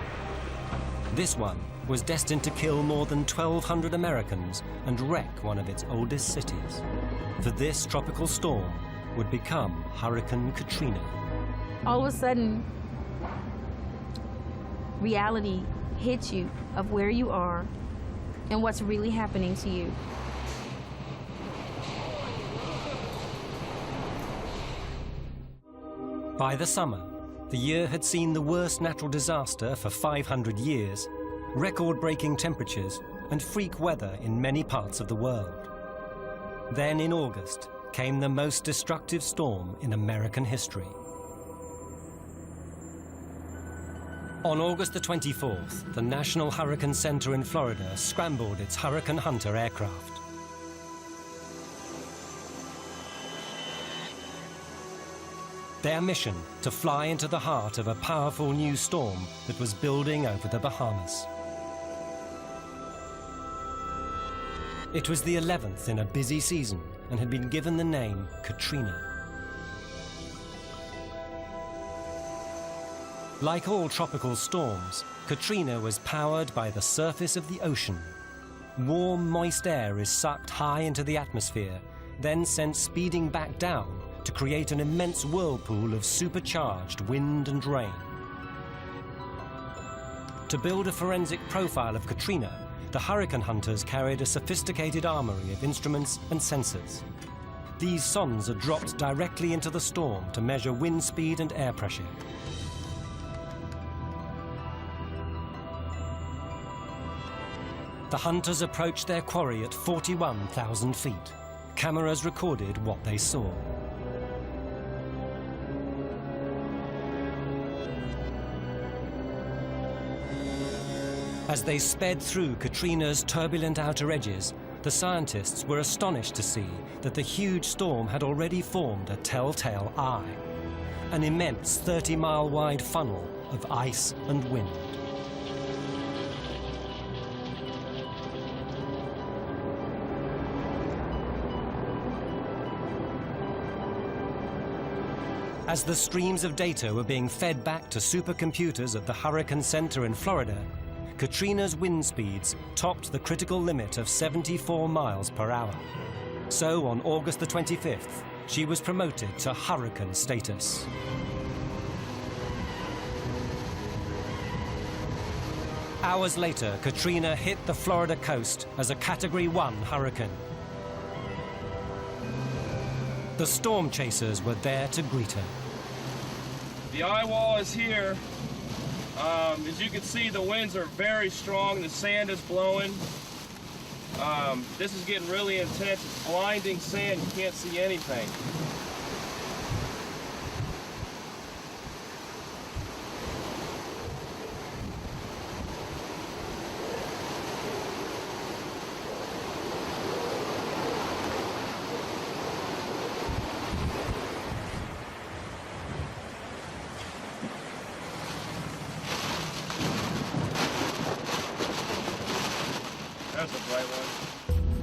This one was destined to kill more than 1,200 Americans and wreck one of its oldest cities. For this tropical storm would become Hurricane Katrina. All of a sudden, reality hits you of where you are and what's really happening to you. By the summer, the year had seen the worst natural disaster for 500 years, record-breaking temperatures and freak weather in many parts of the world. Then in August came the most destructive storm in American history. On August the 24th, the National Hurricane Center in Florida scrambled its Hurricane Hunter aircraft. Their mission to fly into the heart of a powerful new storm that was building over the Bahamas. It was the 11th in a busy season and had been given the name Katrina. Like all tropical storms, Katrina was powered by the surface of the ocean. Warm, moist air is sucked high into the atmosphere, then sent speeding back down to create an immense whirlpool of supercharged wind and rain. To build a forensic profile of Katrina, the hurricane hunters carried a sophisticated armory of instruments and sensors. These sondes are dropped directly into the storm to measure wind speed and air pressure. The hunters approached their quarry at 41,000 feet. Cameras recorded what they saw. As they sped through Katrina's turbulent outer edges, the scientists were astonished to see that the huge storm had already formed a telltale eye, an immense 30-mile-wide funnel of ice and wind. As the streams of data were being fed back to supercomputers at the Hurricane Center in Florida, Katrina's wind speeds topped the critical limit of 74 miles per hour. So on August the 25th, she was promoted to hurricane status. Hours later, Katrina hit the Florida coast as a Category 1 hurricane. The storm chasers were there to greet her. The eye wall is here. As you can see, the winds are very strong. The sand is blowing. This is getting really intense. It's blinding sand. You can't see anything. That's a bright one.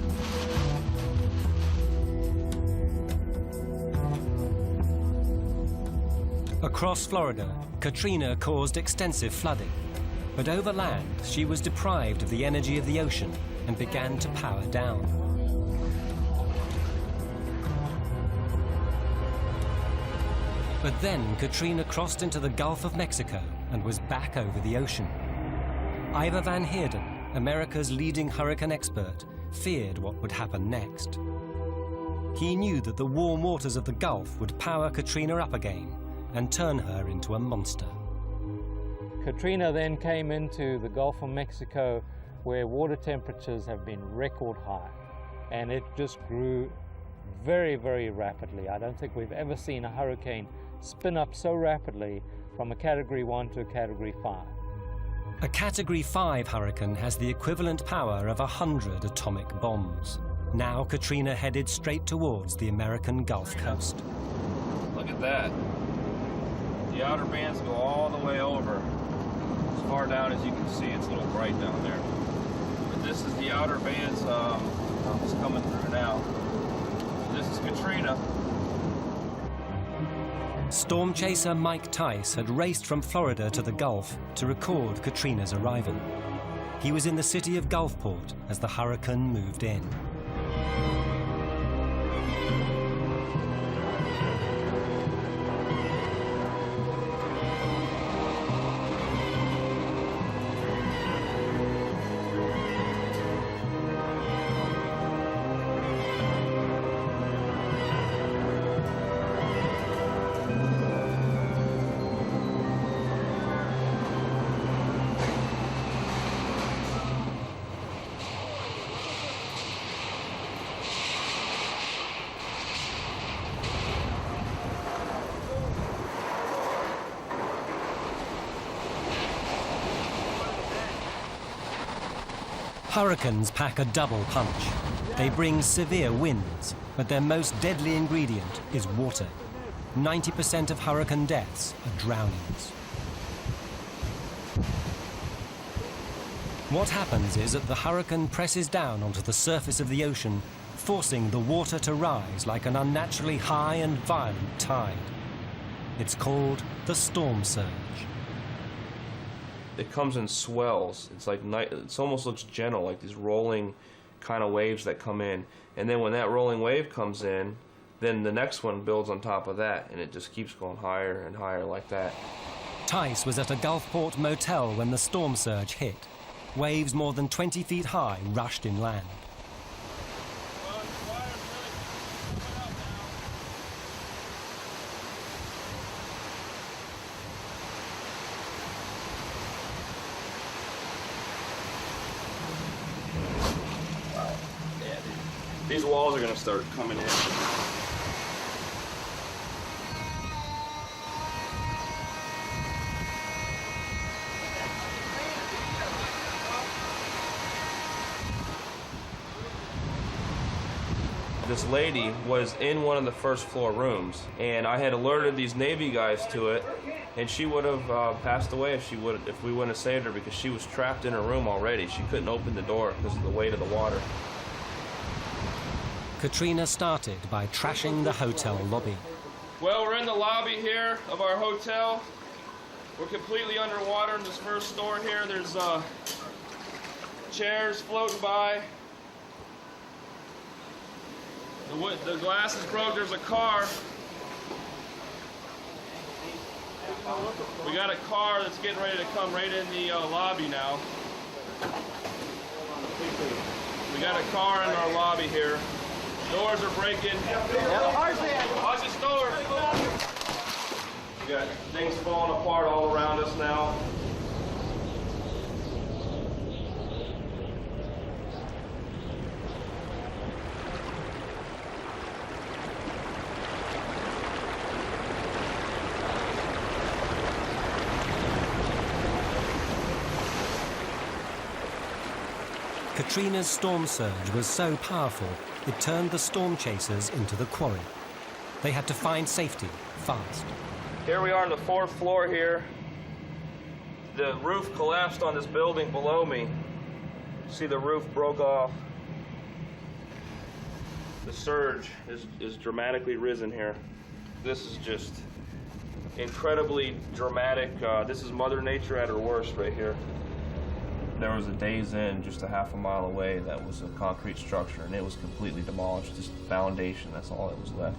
Across Florida, Katrina caused extensive flooding. But over land, she was deprived of the energy of the ocean and began to power down. But then Katrina crossed into the Gulf of Mexico and was back over the ocean. Ivor Van Heerden, America's leading hurricane expert, feared what would happen next. He knew that the warm waters of the Gulf would power Katrina up again and turn her into a monster. Katrina then came into the Gulf of Mexico, where water temperatures have been record high, and it just grew very, very rapidly. I don't think we've ever seen a hurricane spin up so rapidly from a Category 1 to a Category 5. A Category 5 hurricane has the equivalent power of 100 atomic bombs. Now Katrina headed straight towards the American Gulf Coast. Look at that. The outer bands go all the way over. As far down as you can see, it's a little bright down there. But this is the outer bands it's coming through now. This is Katrina. Storm chaser Mike Tice had raced from Florida to the Gulf to record Katrina's arrival. He was in the city of Gulfport as the hurricane moved in. Hurricanes pack a double punch. They bring severe winds, but their most deadly ingredient is water. 90% of hurricane deaths are drownings. What happens is that the hurricane presses down onto the surface of the ocean, forcing the water to rise like an unnaturally high and violent tide. It's called the storm surge. It comes in swells. It's like it almost looks gentle, like these rolling kind of waves that come in. And then when that rolling wave comes in, then the next one builds on top of that, and it just keeps going higher and higher like that. Tice was at a Gulfport motel when the storm surge hit. Waves more than 20 feet high rushed inland. These walls are going to start coming in. This lady was in one of the first floor rooms, and I had alerted these Navy guys to it, and she would have passed away if we wouldn't have saved her, because she was trapped in her room already. She couldn't open the door because of the weight of the water. Katrina started by trashing the hotel lobby. Well, we're in the lobby here of our hotel. We're completely underwater in this first floor here. There's chairs floating by. The glass is broke. There's a car. We got a car that's getting ready to come right in the lobby now. We got a car in our lobby here. Doors are breaking. Watch this door. We got things falling apart all around us now. Katrina's storm surge was so powerful, it turned the storm chasers into the quarry. They had to find safety fast. Here we are on the 4th floor here. The roof collapsed on this building below me. See, the roof broke off. The surge is dramatically risen here. This is just incredibly dramatic. This is Mother Nature at her worst right here. There was a Days Inn just a half a mile away that was a concrete structure, and it was completely demolished. Just foundation, that's all that was left.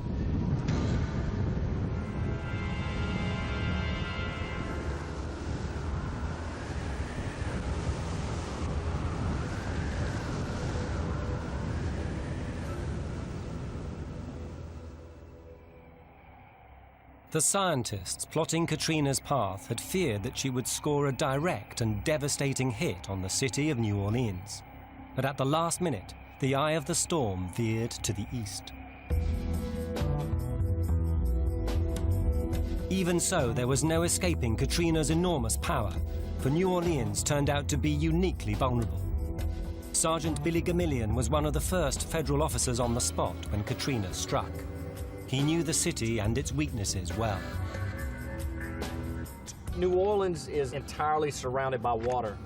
The scientists plotting Katrina's path had feared that she would score a direct and devastating hit on the city of New Orleans. But at the last minute, the eye of the storm veered to the east. Even so, there was no escaping Katrina's enormous power, for New Orleans turned out to be uniquely vulnerable. Sergeant Billy Gamillion was one of the first federal officers on the spot when Katrina struck. He knew the city and its weaknesses well. New Orleans is entirely surrounded by water,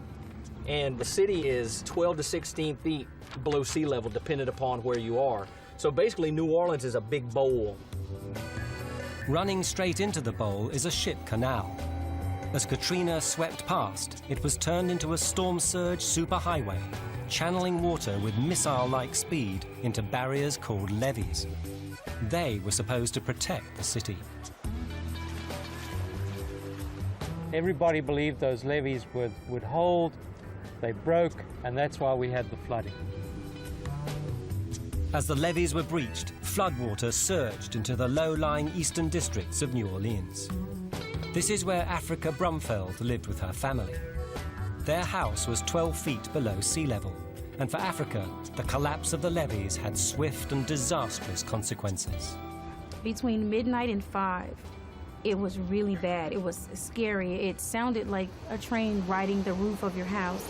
and the city is 12 to 16 feet below sea level, depending upon where you are. So basically, New Orleans is a big bowl. Running straight into the bowl is a ship canal. As Katrina swept past, it was turned into a storm surge superhighway, channeling water with missile-like speed into barriers called levees. They were supposed to protect the city. Everybody believed those levees would hold. They broke, and that's why we had the flooding. As the levees were breached, floodwater surged into the low-lying eastern districts of New Orleans. This is where Africa Brumfeld lived with her family. Their house was 12 feet below sea level, and for Africa, the collapse of the levees had swift and disastrous consequences. Between midnight and 5, it was really bad. It was scary. It sounded like a train riding the roof of your house.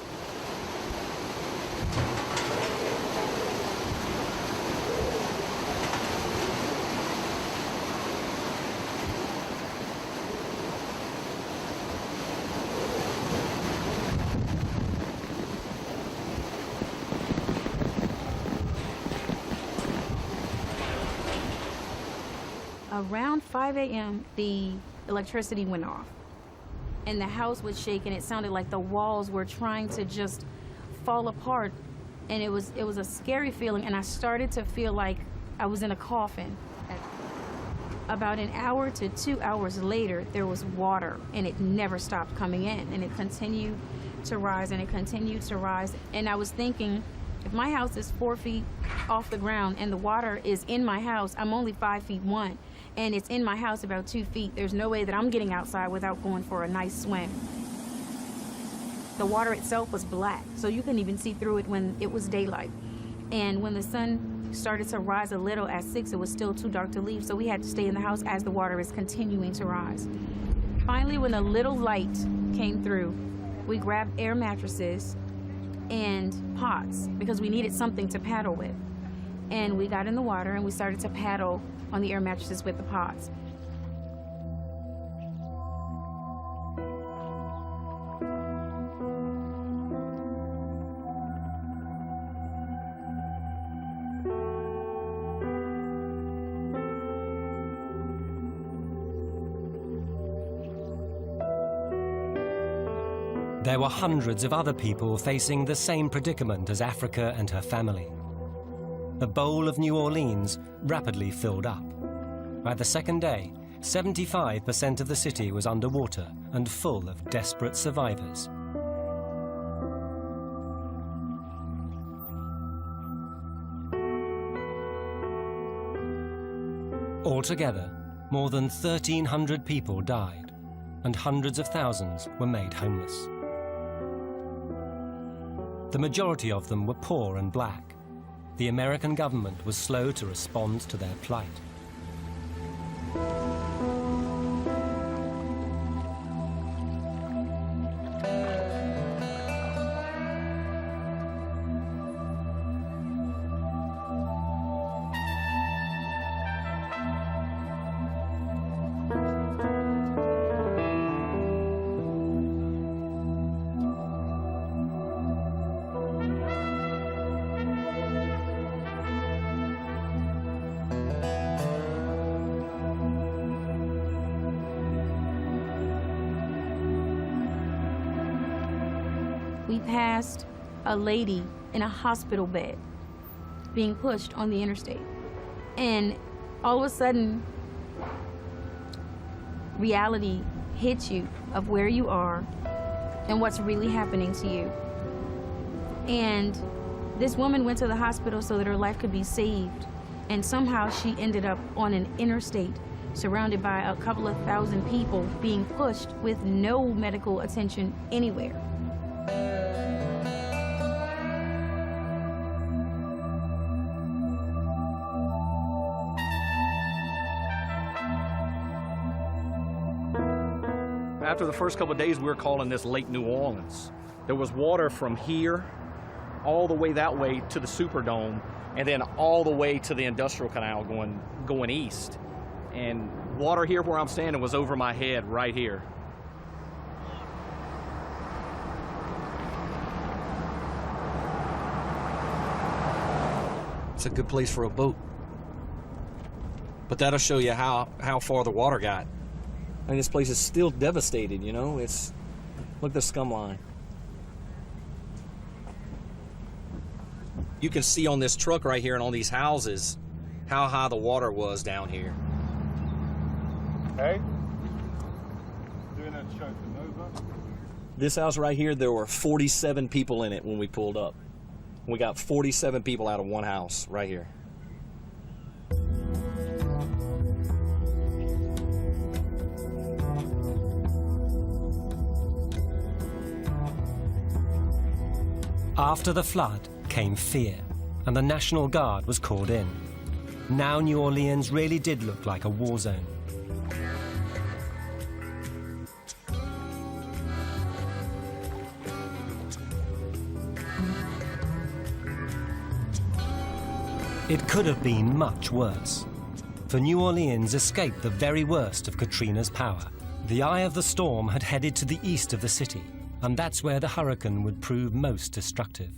Around 5 a.m., the electricity went off, and the house was shaking. It sounded like the walls were trying to just fall apart, and it was a scary feeling, and I started to feel like I was in a coffin. About an hour to 2 hours later, there was water, and it never stopped coming in, and it continued to rise, and it continued to rise, and I was thinking, if my house is 4 feet off the ground and the water is in my house, I'm only 5 feet 1, and it's in my house about 2 feet. There's no way that I'm getting outside without going for a nice swim. The water itself was black, so you couldn't even see through it when it was daylight. And when the sun started to rise a little at 6, it was still too dark to leave, so we had to stay in the house as the water is continuing to rise. Finally, when a little light came through, we grabbed air mattresses and pots because we needed something to paddle with. And we got in the water and we started to paddle on the air mattresses with the pots. There were hundreds of other people facing the same predicament as Africa and her family. The bowl of New Orleans rapidly filled up. By the second day, 75% of the city was underwater and full of desperate survivors. Altogether, more than 1,300 people died, and hundreds of thousands were made homeless. The majority of them were poor and black. The American government was slow to respond to their plight. we passed a lady in a hospital bed being pushed on the interstate. And all of a sudden, reality hits you of where you are and what's really happening to you. And this woman went to the hospital so that her life could be saved. And somehow she ended up on an interstate surrounded by a couple of thousand people being pushed with no medical attention anywhere. After the first couple of days, we were calling this Lake New Orleans. There was water from here all the way that way to the Superdome, and then all the way to the Industrial Canal going east. And water here where I'm standing was over my head right here. It's a good place for a boat. But that'll show you how far the water got. I mean, this place is still devastated, you know? Look at the scum line. You can see on this truck right here and on these houses how high the water was down here. Hey? Doing a show for Nova. This house right here, there were 47 people in it when we pulled up. We got 47 people out of one house right here. After the flood came fear, and the National Guard was called in. Now New Orleans really did look like a war zone. It could have been much worse, for New Orleans escaped the very worst of Katrina's power. The eye of the storm had headed to the east of the city, and that's where the hurricane would prove most destructive.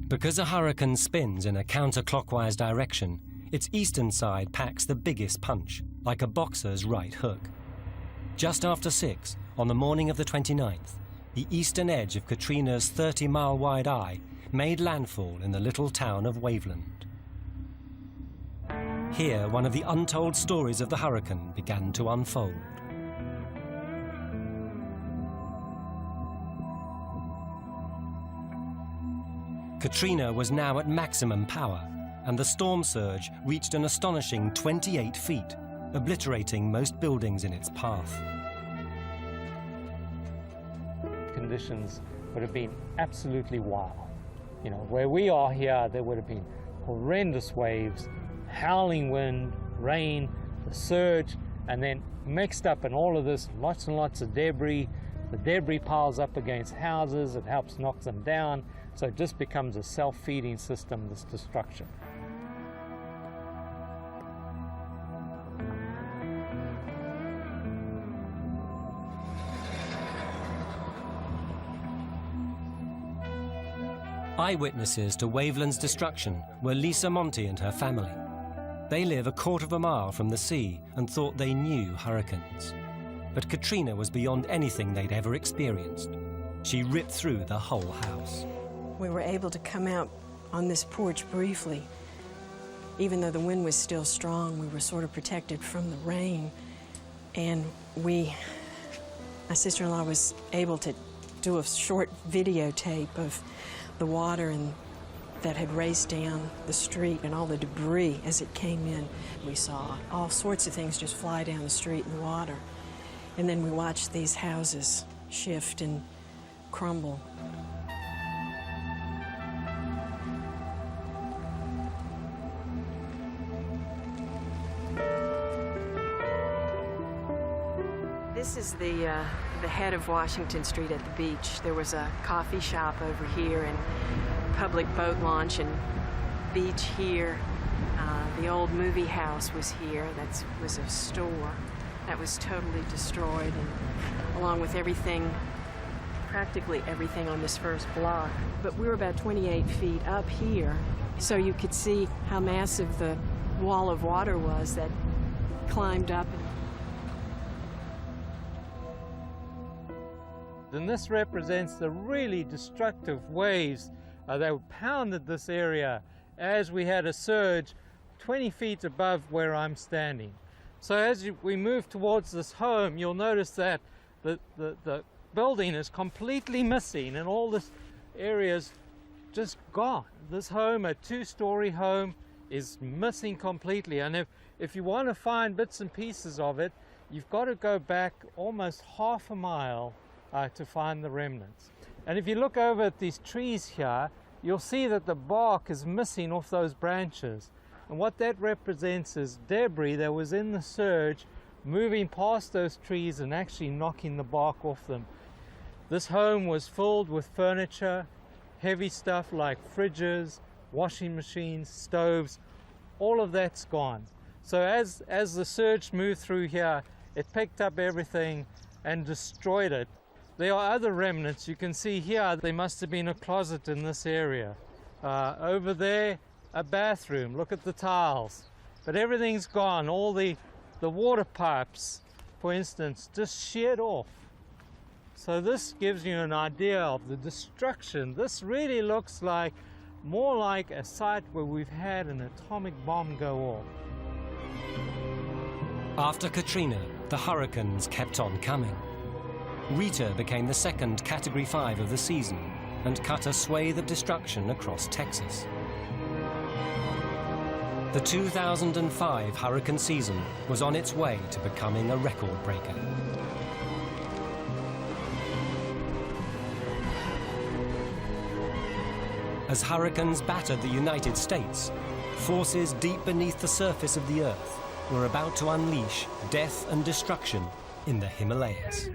Because a hurricane spins in a counterclockwise direction, its eastern side packs the biggest punch, like a boxer's right hook. Just after 6, on the morning of the 29th, the eastern edge of Katrina's 30-mile-wide eye made landfall in the little town of Waveland. Here, one of the untold stories of the hurricane began to unfold. Katrina was now at maximum power, and the storm surge reached an astonishing 28 feet, obliterating most buildings in its path. Conditions would have been absolutely wild. You know, where we are here, there would have been horrendous waves, howling wind, rain, the surge, and then mixed up in all of this, lots and lots of debris. The debris piles up against houses, it helps knock them down, so it just becomes a self-feeding system, this destruction. Eyewitnesses to Waveland's destruction were Lisa Monty and her family. They live a quarter of a mile from the sea and thought they knew hurricanes. But Katrina was beyond anything they'd ever experienced. She ripped through the whole house. We were able to come out on this porch briefly. Even though the wind was still strong, we were sort of protected from the rain. And my sister-in-law was able to do a short videotape of the water that had raced down the street and all the debris as it came in. We saw all sorts of things just fly down the street in the water. And then we watched these houses shift and crumble. This is the head of Washington Street at the beach. There was a coffee shop over here and public boat launch and beach here. The old movie house was here. That was a store. That was totally destroyed, and along with everything, practically everything on this first block. But we were about 28 feet up here, so you could see how massive the wall of water was that climbed up. and this represents the really destructive waves that pounded this area as we had a surge 20 feet above where I'm standing. So as we move towards this home, you'll notice that the building is completely missing and all this area is just gone. This home, a two-story home, is missing completely. And if you want to find bits and pieces of it, you've got to go back almost half a mile to find the remnants. And if you look over at these trees here, you'll see that the bark is missing off those branches. And what that represents is debris that was in the surge moving past those trees and actually knocking the bark off them. This home was filled with furniture, heavy stuff like fridges, washing machines, stoves, all of that's gone. So as the surge moved through here, it picked up everything and destroyed it. There are other remnants. You can see here there must have been a closet in this area. Over there, a bathroom. Look at the tiles. But everything's gone. All the water pipes, for instance, just sheared off. So this gives you an idea of the destruction. This really looks like more like a site where we've had an atomic bomb go off. After Katrina, the hurricanes kept on coming. Rita became the second Category 5 of the season and cut a swathe of destruction across Texas. The 2005 hurricane season was on its way to becoming a record breaker. As hurricanes battered the United States, forces deep beneath the surface of the Earth were about to unleash death and destruction in the Himalayas.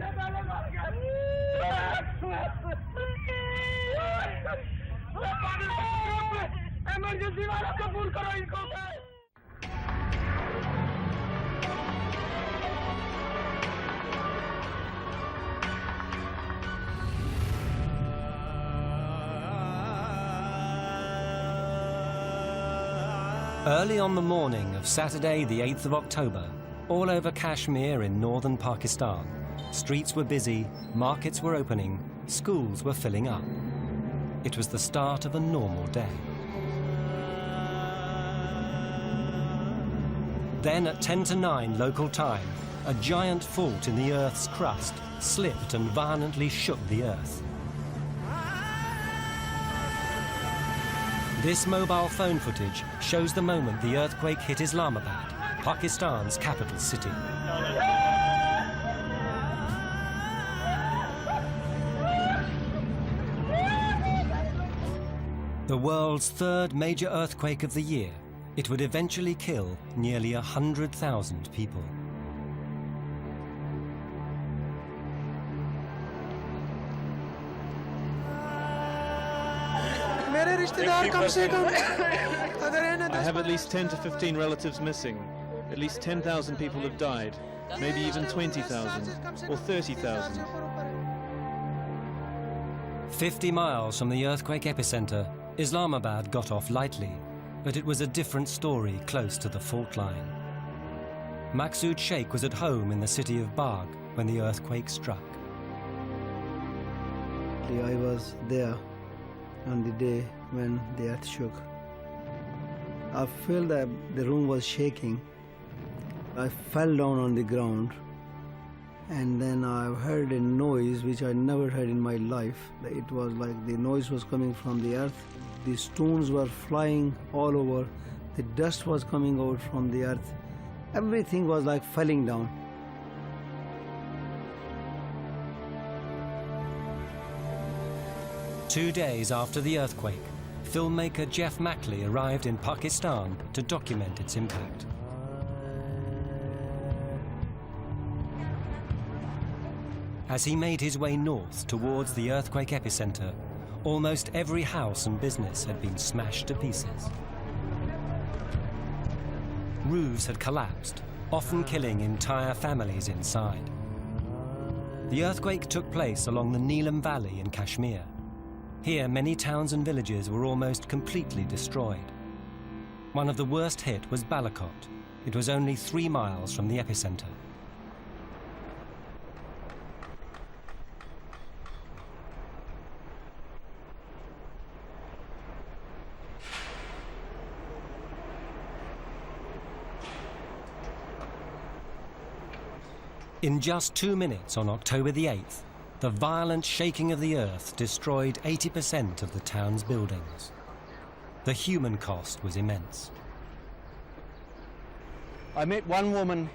Early on the morning of Saturday, the 8th of October, all over Kashmir in northern Pakistan, streets were busy, markets were opening, schools were filling up. It was the start of a normal day. Then at 10 to 9 local time, a giant fault in the Earth's crust slipped and violently shook the Earth. This mobile phone footage shows the moment the earthquake hit Islamabad, Pakistan's capital city. The world's third major earthquake of the year, it would eventually kill nearly 100,000 people. I have at least 10 to 15 relatives missing. At least 10,000 people have died. Maybe even 20,000 or 30,000. 50 miles from the earthquake epicenter, Islamabad got off lightly, but it was a different story close to the fault line. Maqsood Sheikh was at home in the city of Bagh when the earthquake struck. I was there on the day when the earth shook. I felt that the room was shaking. I fell down on the ground, and then I heard a noise which I never heard in my life. It was like the noise was coming from the earth. The stones were flying all over. The dust was coming out from the earth. Everything was like falling down. Two days after the earthquake, filmmaker Jeff Mackley arrived in Pakistan to document its impact. As he made his way north towards the earthquake epicenter, almost every house and business had been smashed to pieces. Roofs had collapsed, often killing entire families inside. The earthquake took place along the Neelam Valley in Kashmir. Here, many towns and villages were almost completely destroyed. One of the worst hit was Balakot. It was only 3 miles from the epicenter. In just 2 minutes on October the 8th, the violent shaking of the earth destroyed 80% of the town's buildings. The human cost was immense. I met one woman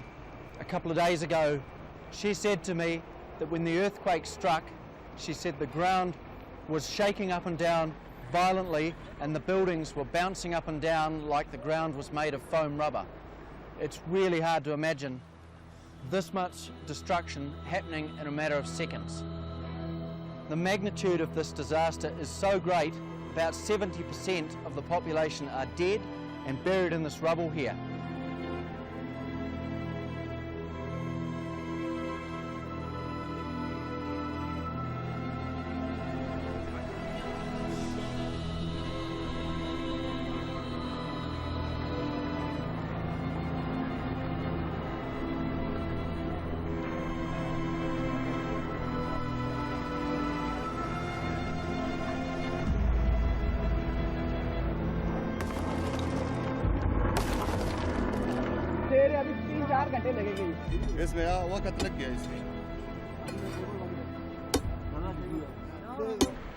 a couple of days ago. She said to me that when the earthquake struck, she said the ground was shaking up and down violently and the buildings were bouncing up and down like the ground was made of foam rubber. It's really hard to imagine this much destruction happening in a matter of seconds. The magnitude of this disaster is so great, about 70% of the population are dead and buried in this rubble here.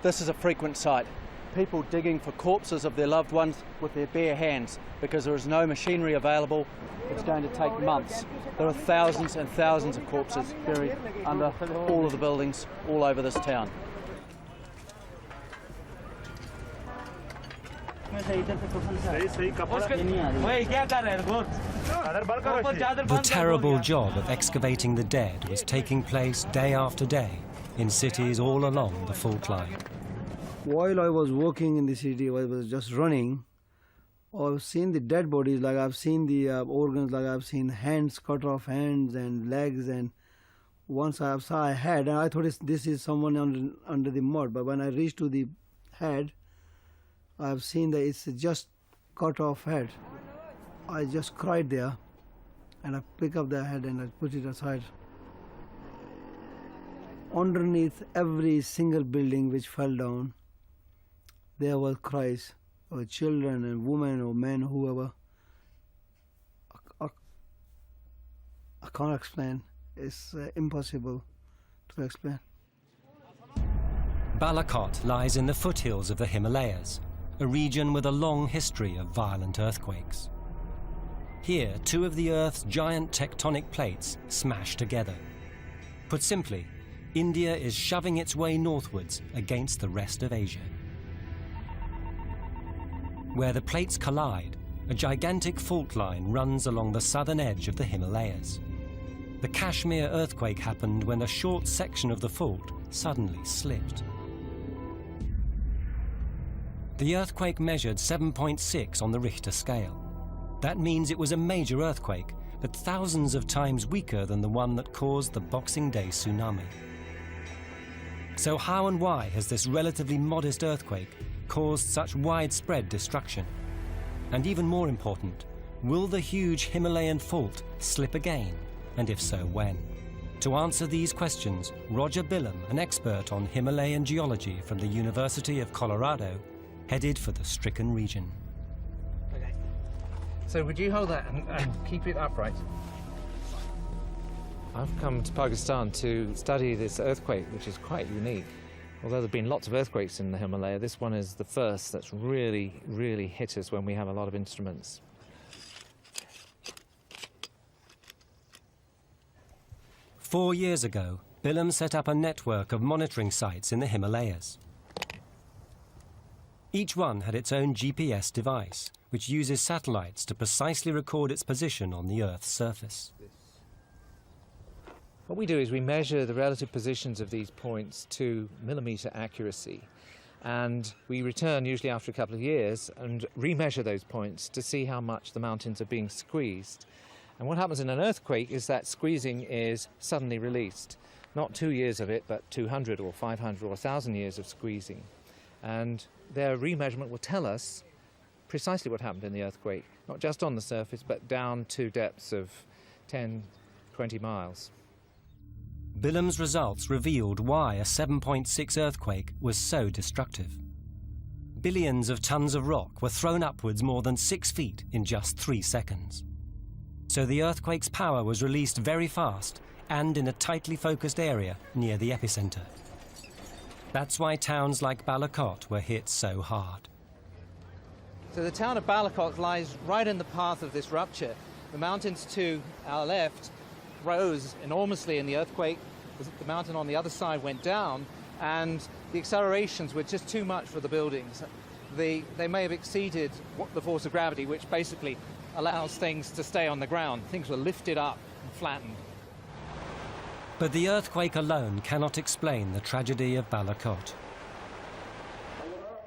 This is a frequent sight. People digging for corpses of their loved ones with their bare hands because there is no machinery available. It's going to take months. There are thousands and thousands of corpses buried under all of the buildings all over this town. The terrible job of excavating the dead was taking place day after day in cities all along the fault line. While I was walking in the city, I was just running. I've seen the dead bodies, like I've seen the organs, like I've seen hands, cut off hands and legs, and once I saw a head, and I thought this is someone under the mud, but when I reached to the head, I've seen that it's just cut off head. I just cried there, and I pick up the head and I put it aside. Underneath every single building which fell down, there were cries of children and women or men, whoever. I can't explain. It's impossible to explain. Balakot lies in the foothills of the Himalayas, a region with a long history of violent earthquakes. Here, two of the Earth's giant tectonic plates smash together. Put simply, India is shoving its way northwards against the rest of Asia. Where the plates collide, a gigantic fault line runs along the southern edge of the Himalayas. The Kashmir earthquake happened when a short section of the fault suddenly slipped. The earthquake measured 7.6 on the Richter scale. That means it was a major earthquake, but thousands of times weaker than the one that caused the Boxing Day tsunami. So how and why has this relatively modest earthquake caused such widespread destruction? And even more important, will the huge Himalayan fault slip again? And if so, when? To answer these questions, Roger Billam, an expert on Himalayan geology from the University of Colorado, headed for the stricken region. Okay. So would you hold that and keep it upright? I've come to Pakistan to study this earthquake, which is quite unique. Although there have been lots of earthquakes in the Himalaya, this one is the first that's really, really hit us when we have a lot of instruments. Four years ago, Billam set up a network of monitoring sites in the Himalayas. Each one had its own GPS device, which uses satellites to precisely record its position on the Earth's surface. What we do is we measure the relative positions of these points to millimetre accuracy, and we return usually after a couple of years and remeasure those points to see how much the mountains are being squeezed. And what happens in an earthquake is that squeezing is suddenly released. Not 2 years of it, but 200 or 500 or 1,000 years of squeezing. And their remeasurement will tell us precisely what happened in the earthquake, not just on the surface, but down to depths of 10, 20 miles. Billam's results revealed why a 7.6 earthquake was so destructive. Billions of tons of rock were thrown upwards more than 6 feet in just 3 seconds. So the earthquake's power was released very fast, and in a tightly focused area near the epicenter. That's why towns like Balakot were hit so hard. So the town of Balakot lies right in the path of this rupture. The mountains to our left rose enormously in the earthquake. The mountain on the other side went down, and the accelerations were just too much for the buildings. They may have exceeded the force of gravity, which basically allows things to stay on the ground. Things were lifted up and flattened. But the earthquake alone cannot explain the tragedy of Balakot.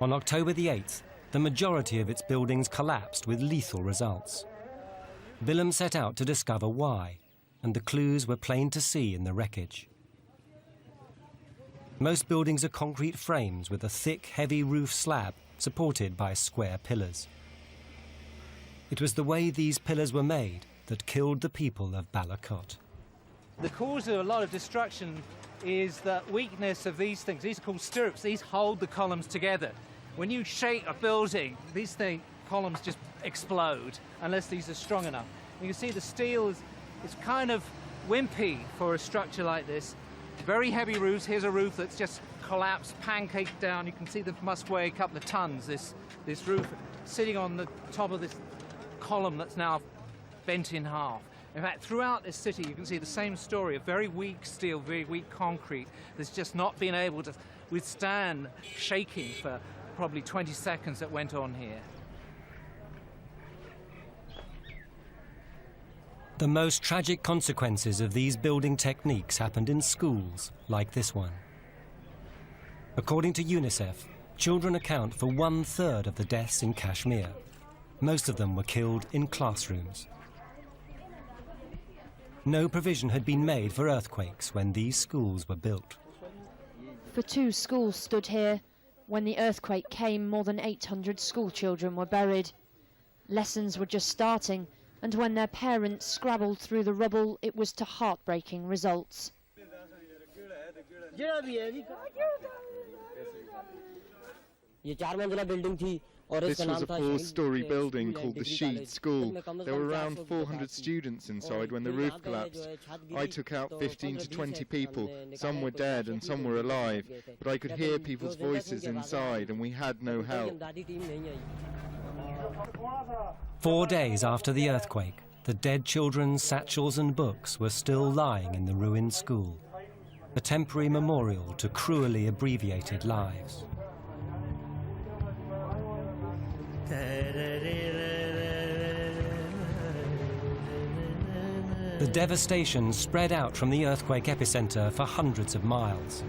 On October the 8th, the majority of its buildings collapsed with lethal results. Willem set out to discover why, and the clues were plain to see in the wreckage. Most buildings are concrete frames with a thick, heavy roof slab supported by square pillars. It was the way these pillars were made that killed the people of Balakot. The cause of a lot of destruction is the weakness of these things. These are called stirrups. These hold the columns together. When you shake a building, these columns just explode unless these are strong enough. You can see the steel is kind of wimpy for a structure like this. Very heavy roofs. Here's a roof that's just collapsed, pancaked down. You can see that must weigh a couple of tons, this roof, sitting on the top of this column that's now bent in half. In fact, throughout this city, you can see the same story of very weak steel, very weak concrete that's just not been able to withstand shaking for probably 20 seconds that went on here. The most tragic consequences of these building techniques happened in schools like this one. According to UNICEF, children account for 1/3 of the deaths in Kashmir. Most of them were killed in classrooms. No provision had been made for earthquakes when these schools were built. For 2 schools stood here. When the earthquake came, more than 800 school children were buried. Lessons were just starting, and when their parents scrabbled through the rubble, it was to heartbreaking results. This was a 4-storey building called the Sheed School. There were around 400 students inside when the roof collapsed. I took out 15 to 20 people. Some were dead and some were alive, but I could hear people's voices inside and we had no help. 4 days after the earthquake, the dead children's satchels and books were still lying in the ruined school, a temporary memorial to cruelly abbreviated lives. The devastation spread out from the earthquake epicenter for hundreds of miles.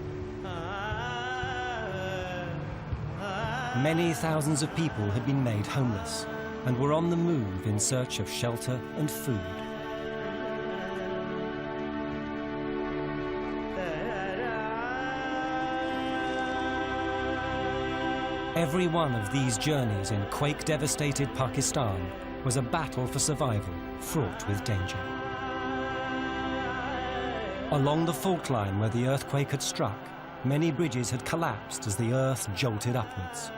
Many thousands of people had been made homeless and were on the move in search of shelter and food. Every one of these journeys in quake-devastated Pakistan was a battle for survival, fraught with danger. Along the fault line where the earthquake had struck, many bridges had collapsed as the earth jolted upwards.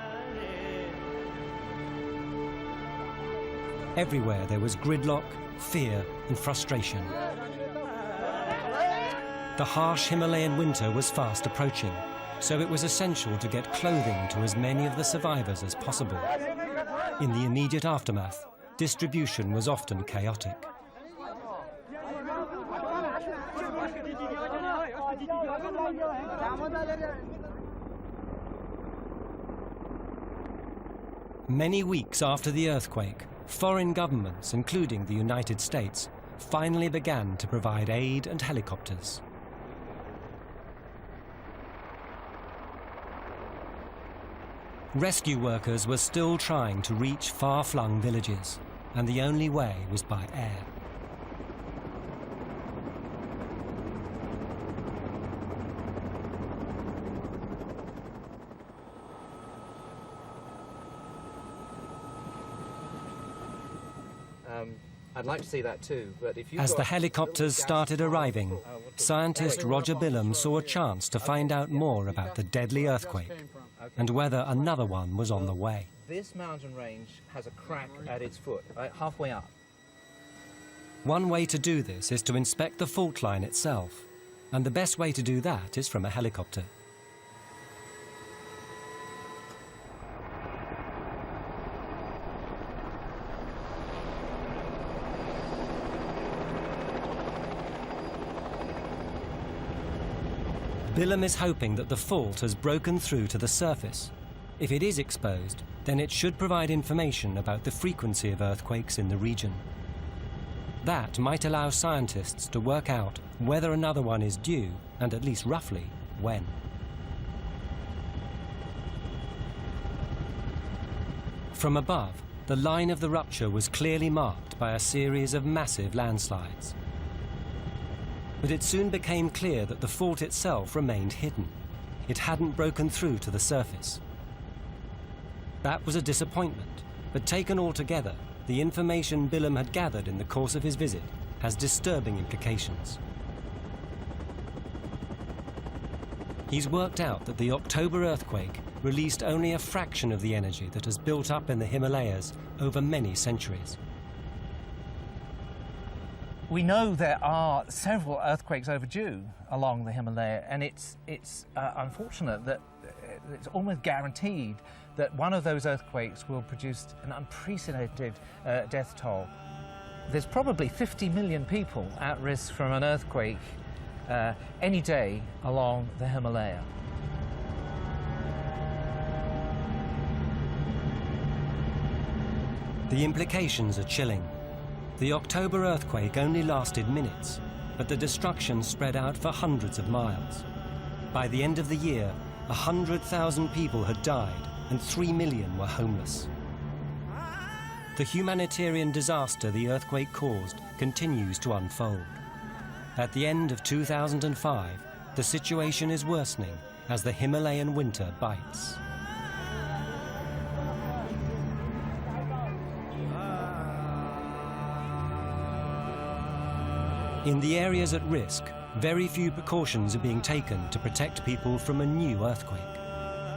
Everywhere there was gridlock, fear and frustration. The harsh Himalayan winter was fast approaching, so it was essential to get clothing to as many of the survivors as possible. In the immediate aftermath, distribution was often chaotic. Many weeks after the earthquake, foreign governments, including the United States, finally began to provide aid and helicopters. Rescue workers were still trying to reach far-flung villages, and the only way was by air. I'd like to see that too, but if you As the helicopters started arriving, scientist Roger Billum saw a chance to find out more about the deadly earthquake and whether another one was on the way. This mountain range has a crack at its foot, right, halfway up. One way to do this is to inspect the fault line itself, and the best way to do that is from a helicopter. Bilham is hoping that the fault has broken through to the surface. If it is exposed, then it should provide information about the frequency of earthquakes in the region. That might allow scientists to work out whether another one is due, and at least roughly when. From above, the line of the rupture was clearly marked by a series of massive landslides. But it soon became clear that the fault itself remained hidden. It hadn't broken through to the surface. That was a disappointment, but taken all together, the information Bilham had gathered in the course of his visit has disturbing implications. He's worked out that the October earthquake released only a fraction of the energy that has built up in the Himalayas over many centuries. We know there are several earthquakes overdue along the Himalaya, and it's unfortunate that it's almost guaranteed that one of those earthquakes will produce an unprecedented death toll. There's probably 50 million people at risk from an earthquake any day along the Himalaya. The implications are chilling. The October earthquake only lasted minutes, but the destruction spread out for hundreds of miles. By the end of the year, 100,000 people had died and 3 million were homeless. The humanitarian disaster the earthquake caused continues to unfold. At the end of 2005, the situation is worsening as the Himalayan winter bites. In the areas at risk, very few precautions are being taken to protect people from a new earthquake.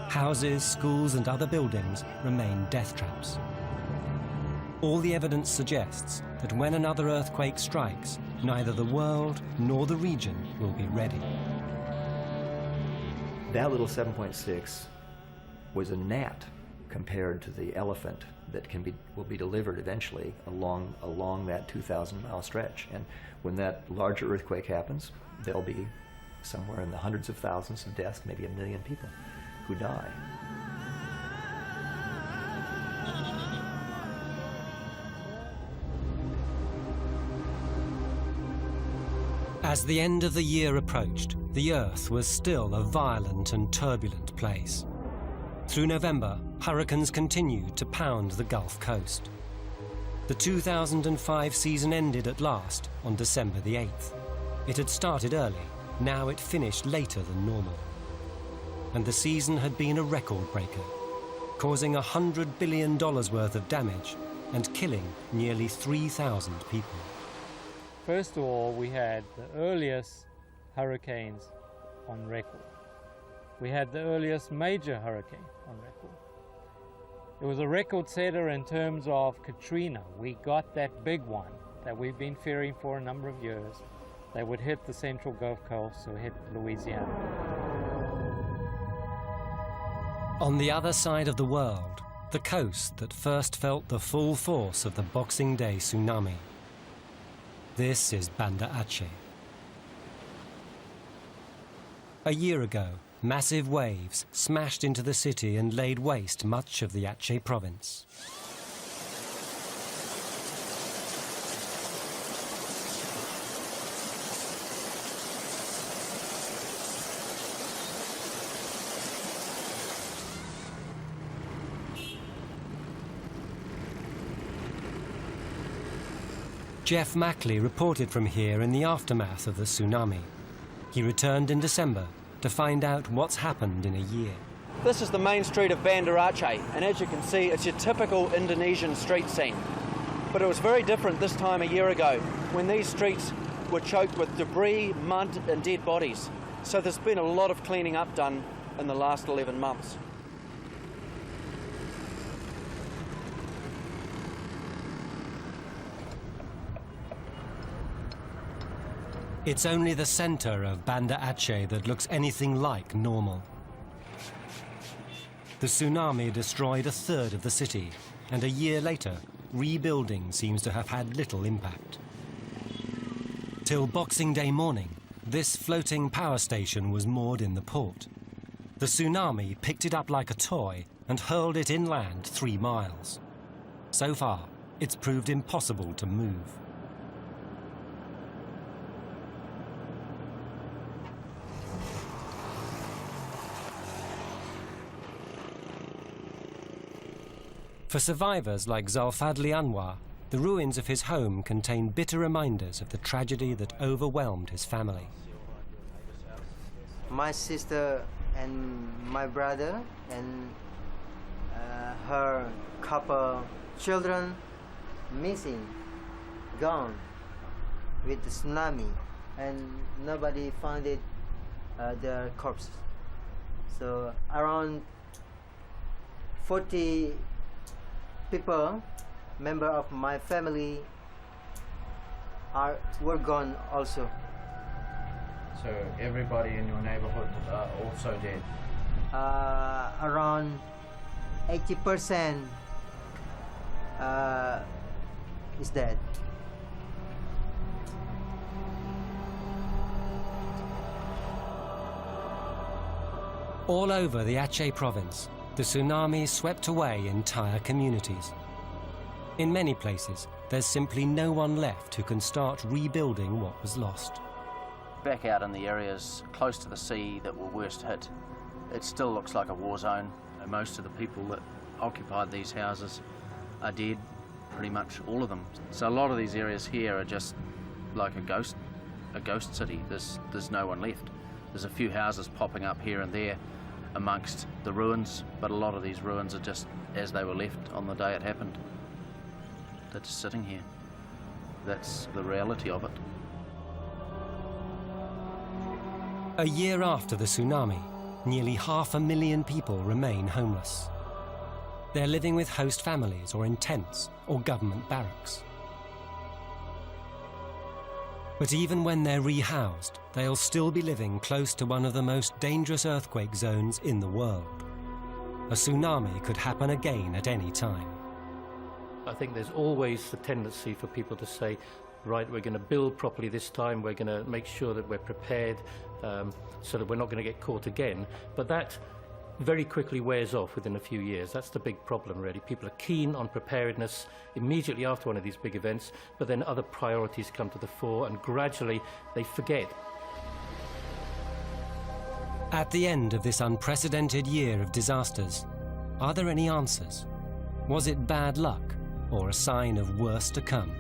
Houses, schools and other buildings remain death traps. All the evidence suggests that when another earthquake strikes, neither the world nor the region will be ready. That little 7.6 was a gnat compared to the elephant that will be delivered eventually along that 2,000-mile stretch. And when that larger earthquake happens, there'll be somewhere in the hundreds of thousands of deaths, maybe 1 million people who die. As the end of the year approached, the Earth was still a violent and turbulent place. Through November, hurricanes continued to pound the Gulf Coast. The 2005 season ended at last on December the 8th. It had started early, now it finished later than normal. And the season had been a record breaker, causing $100 billion worth of damage and killing nearly 3,000 people. First of all, we had the earliest hurricanes on record. We had the earliest major hurricane on record. It was a record setter in terms of Katrina. We got that big one that we've been fearing for a number of years that would hit the central Gulf Coast or hit Louisiana. On the other side of the world, the coast that first felt the full force of the Boxing Day tsunami. This is Banda Aceh. A year ago, massive waves smashed into the city and laid waste much of the Aceh province. Jeff Mackley reported from here in the aftermath of the tsunami. He returned in December to find out what's happened in a year. This is the main street of Banda Aceh, and as you can see, it's your typical Indonesian street scene. But it was very different this time a year ago, when these streets were choked with debris, mud and dead bodies. So there's been a lot of cleaning up done in the last 11 months. It's only the center of Banda Aceh that looks anything like normal. The tsunami destroyed a third of the city, and a year later, rebuilding seems to have had little impact. Till Boxing Day morning, this floating power station was moored in the port. The tsunami picked it up like a toy and hurled it inland 3 miles. So far, it's proved impossible to move. For survivors like Zulfadli Anwar, the ruins of his home contain bitter reminders of the tragedy that overwhelmed his family. My sister and my brother and her couple children missing, gone with the tsunami, and nobody found it, their corpses. So around 40 people, member of my family, were gone also. So everybody in your neighborhood are also dead? Around 80% is dead. All over the Aceh province, the tsunami swept away entire communities. In many places, there's simply no one left who can start rebuilding what was lost. Back out in the areas close to the sea that were worst hit, it still looks like a war zone. And most of the people that occupied these houses are dead, pretty much all of them. So a lot of these areas here are just like a ghost city. There's no one left. There's a few houses popping up here and there amongst the ruins, but a lot of these ruins are just as they were left on the day it happened. They're just sitting here. That's the reality of it. A year after the tsunami, nearly 500,000 people remain homeless. They're living with host families or in tents or government barracks. But even when they're rehoused, they'll still be living close to one of the most dangerous earthquake zones in the world. A tsunami could happen again at any time. I think there's always the tendency for people to say, right, we're going to build properly this time, we're going to make sure that we're prepared so that we're not going to get caught again. But that very quickly wears off within a few years. That's the big problem, really. People are keen on preparedness immediately after one of these big events, but then other priorities come to the fore and gradually they forget. At the end of this unprecedented year of disasters, are there any answers? Was it bad luck or a sign of worse to come?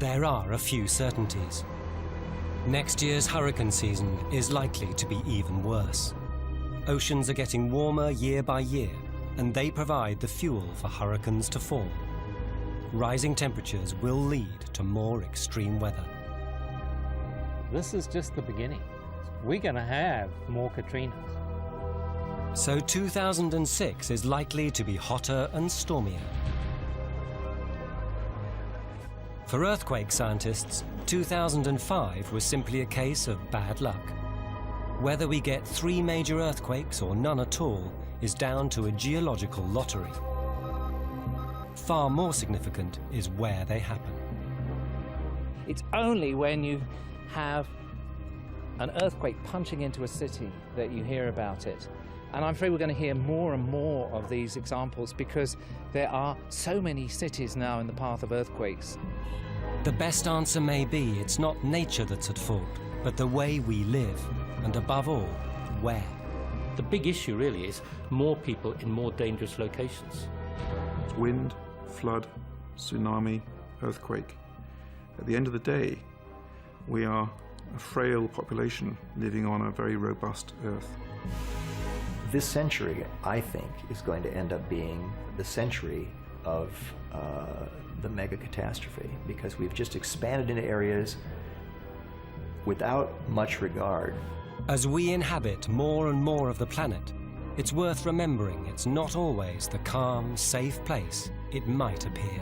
There are a few certainties. Next year's hurricane season is likely to be even worse. Oceans are getting warmer year by year, and they provide the fuel for hurricanes to form. Rising temperatures will lead to more extreme weather. This is just the beginning. We're going to have more Katrinas. So 2006 is likely to be hotter and stormier. For earthquake scientists, 2005 was simply a case of bad luck. Whether we get 3 major earthquakes or none at all is down to a geological lottery. Far more significant is where they happen. It's only when you have an earthquake punching into a city that you hear about it. And I'm afraid we're going to hear more and more of these examples because there are so many cities now in the path of earthquakes. The best answer may be it's not nature that's at fault, but the way we live, and above all, where. The big issue really is more people in more dangerous locations. Wind, flood, tsunami, earthquake. At the end of the day, we are a frail population living on a very robust Earth. This century, I think, is going to end up being the century of the mega catastrophe, because we've just expanded into areas without much regard. As we inhabit more and more of the planet, it's worth remembering it's not always the calm, safe place it might appear.